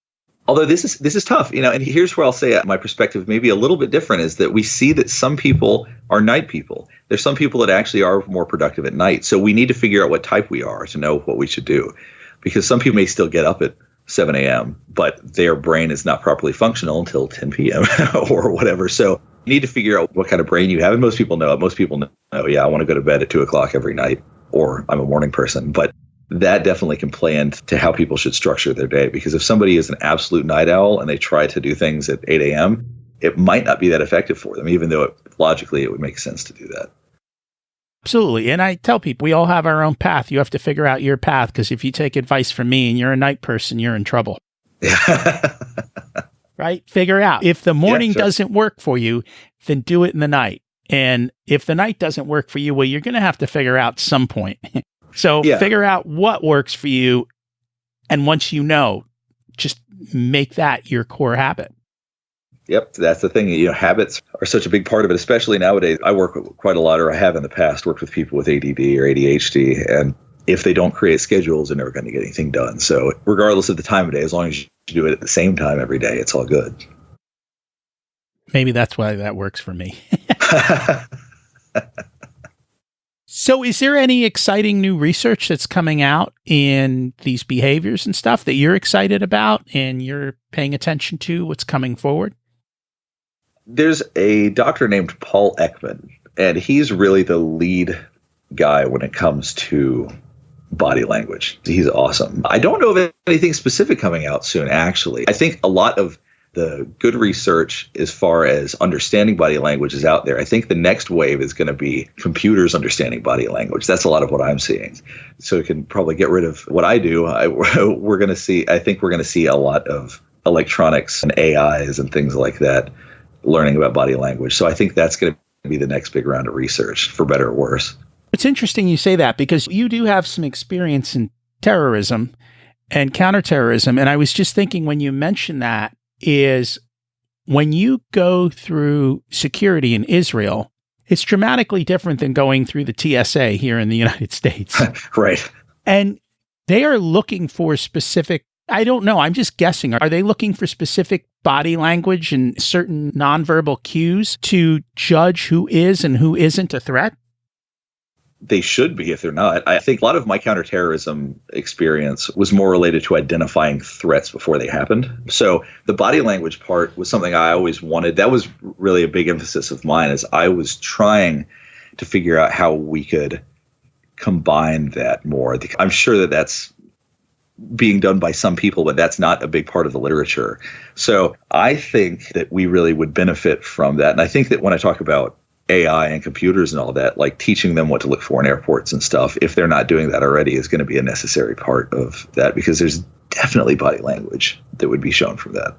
although this is tough, and here's where I'll say my perspective may be a little bit different, is that we see that some people are night people. There's some people that actually are more productive at night. So we need to figure out what type we are to know what we should do, because some people may still get up at 7 a.m., but their brain is not properly functional until 10 p.m. or whatever. So you need to figure out what kind of brain you have. And most people know it. Most people know, I want to go to bed at 2 o'clock every night, or I'm a morning person. But that definitely can play into how people should structure their day. Because if somebody is an absolute night owl and they try to do things at 8 a.m., it might not be that effective for them, even though logically it would make sense to do that. Absolutely. And I tell people we all have our own path. You have to figure out your path, because if you take advice from me and you're a night person, you're in trouble. Right? Figure out. If the morning doesn't work for you, then do it in the night. And if the night doesn't work for you, well, you're going to have to figure out some point. So figure out what works for you. And once you know, just make that your core habit. Yep, that's the thing. Habits are such a big part of it, especially nowadays. I work with quite a lot, or I have in the past worked with people with ADD or ADHD. And if they don't create schedules, they're never going to get anything done. So regardless of the time of day, as long as you do it at the same time every day, it's all good. Maybe that's why that works for me. So is there any exciting new research that's coming out in these behaviors and stuff that you're excited about and you're paying attention to what's coming forward? There's a doctor named Paul Ekman, and he's really the lead guy when it comes to body language. He's awesome. I don't know of anything specific coming out soon, actually. I think a lot of the good research as far as understanding body language is out there. I think the next wave is going to be computers understanding body language. That's a lot of what I'm seeing. So we can probably get rid of what I do. I think we're going to see a lot of electronics and AIs and things like that learning about body language. So I think that's going to be the next big round of research, for better or worse. It's interesting you say that, because you do have some experience in terrorism and counterterrorism. And I was just thinking, when you mentioned that, is when you go through security in Israel, it's dramatically different than going through the TSA here in the United States. Right. And they are looking for specific, I don't know, I'm just guessing. Are they looking for specific body language and certain nonverbal cues to judge who is and who isn't a threat? They should be if they're not. I think a lot of my counterterrorism experience was more related to identifying threats before they happened. So the body language part was something I always wanted. That was really a big emphasis of mine, as I was trying to figure out how we could combine that more. I'm sure that that's being done by some people, but that's not a big part of the literature. So I think that we really would benefit from that. And I think that when I talk about AI and computers and all that, like teaching them what to look for in airports and stuff, if they're not doing that already, is going to be a necessary part of that, because there's definitely body language that would be shown from that.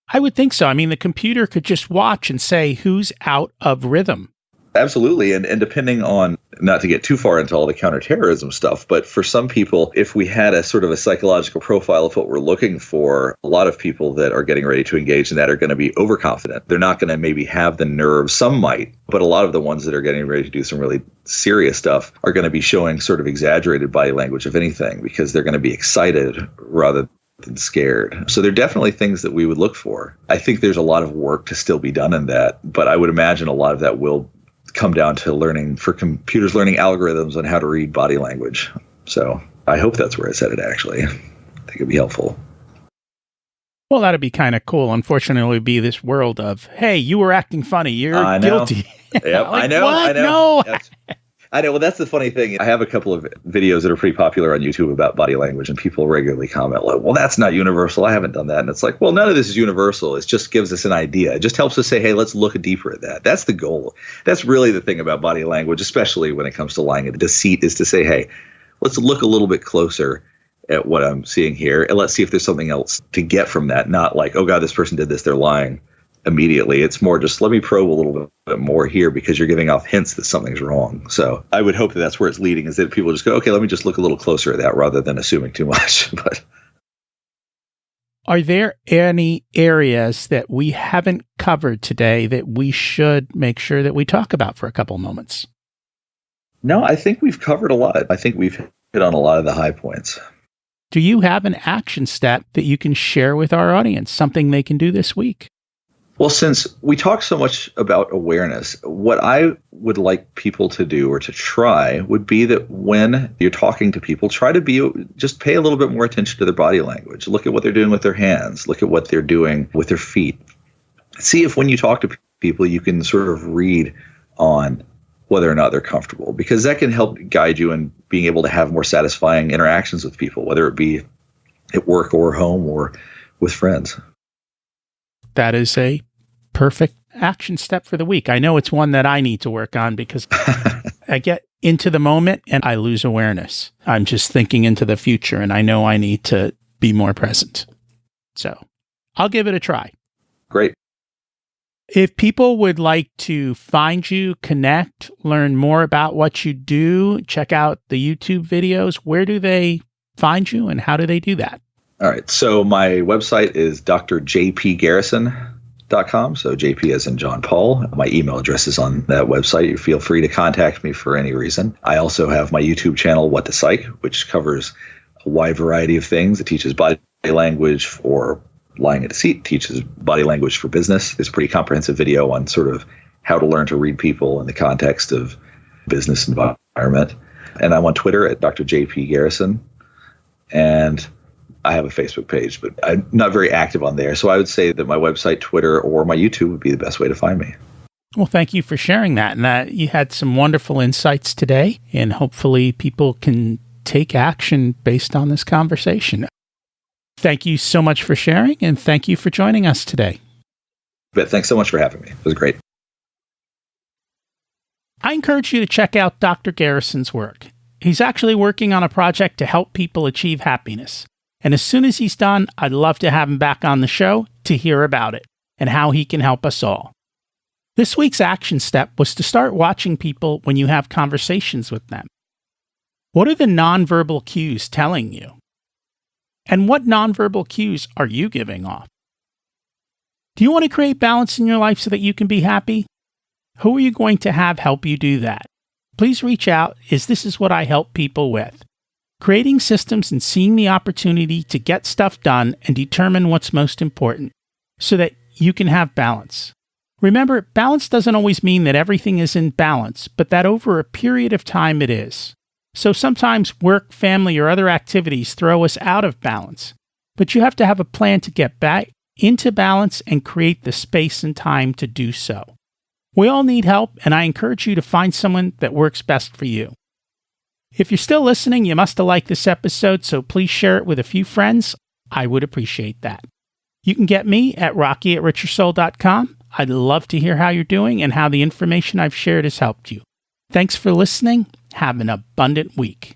I would think so. I mean, the computer could just watch and say who's out of rhythm. Absolutely. And depending on, not to get too far into all the counterterrorism stuff, but for some people, if we had a sort of a psychological profile of what we're looking for, a lot of people that are getting ready to engage in that are going to be overconfident. They're not going to maybe have the nerve. Some might, but a lot of the ones that are getting ready to do some really serious stuff are going to be showing sort of exaggerated body language, if anything, because they're going to be excited rather than scared. So there are definitely things that we would look for. I think there's a lot of work to still be done in that, but I would imagine a lot of that will come down to learning algorithms on how to read body language. So I hope that's where it's headed, actually. I think it'd be helpful. Well, that'd be kind of cool. Unfortunately, it would be this world of, hey, you were acting funny. You're guilty. Yep, like, I know. What? I know. No. I know. Well, that's the funny thing. I have a couple of videos that are pretty popular on YouTube about body language, and people regularly comment, like, well, that's not universal. I haven't done that. And it's like, well, none of this is universal. It just gives us an idea. It just helps us say, hey, let's look deeper at that. That's the goal. That's really the thing about body language, especially when it comes to lying and deceit, is to say, hey, let's look a little bit closer at what I'm seeing here, and let's see if there's something else to get from that. Not like, oh, God, this person did this, they're lying immediately. It's more just, let me probe a little bit more here, because you're giving off hints that something's wrong. So I would hope that that's where it's leading, is that people just go, okay, let me just look a little closer at that rather than assuming too much. But are there any areas that we haven't covered today that we should make sure that we talk about for a couple moments? No, I think we've covered a lot. I think we've hit on a lot of the high points. Do you have an action step that you can share with our audience, something they can do this week? Well, since we talk so much about awareness, what I would like people to do, or to try, would be that when you're talking to people, just pay a little bit more attention to their body language. Look at what they're doing with their hands. Look at what they're doing with their feet. See if when you talk to people, you can sort of read on whether or not they're comfortable, because that can help guide you in being able to have more satisfying interactions with people, whether it be at work or home or with friends. That is a perfect action step for the week. I know it's one that I need to work on, because I get into the moment and I lose awareness. I'm just thinking into the future and I know I need to be more present. So I'll give it a try. Great. If people would like to find you, connect, learn more about what you do, check out the YouTube videos, where do they find you and how do they do that? All right. So my website is drjpgarrison.com. So JP as in John Paul. My email address is on that website. You feel free to contact me for any reason. I also have my YouTube channel, What to Psych, which covers a wide variety of things. It teaches body language for lying in deceit, teaches body language for business. There's a pretty comprehensive video on sort of how to learn to read people in the context of business environment. And I'm on Twitter at Dr. JP Garrison. And I have a Facebook page, but I'm not very active on there. So I would say that my website, Twitter, or my YouTube would be the best way to find me. Well, thank you for sharing that. And that you had some wonderful insights today. And hopefully people can take action based on this conversation. Thank you so much for sharing, and thank you for joining us today. But thanks so much for having me. It was great. I encourage you to check out Dr. Garrison's work. He's actually working on a project to help people achieve happiness. And as soon as he's done, I'd love to have him back on the show to hear about it and how he can help us all. This week's action step was to start watching people when you have conversations with them. What are the nonverbal cues telling you? And what nonverbal cues are you giving off? Do you want to create balance in your life so that you can be happy? Who are you going to have help you do that? Please reach out, as this is what I help people with. Creating systems and seeing the opportunity to get stuff done and determine what's most important so that you can have balance. Remember, balance doesn't always mean that everything is in balance, but that over a period of time it is. So sometimes work, family, or other activities throw us out of balance, but you have to have a plan to get back into balance and create the space and time to do so. We all need help, and I encourage you to find someone that works best for you. If you're still listening, you must have liked this episode, so please share it with a few friends. I would appreciate that. You can get me at rocky@richersoul.com. I'd love to hear how you're doing and how the information I've shared has helped you. Thanks for listening. Have an abundant week.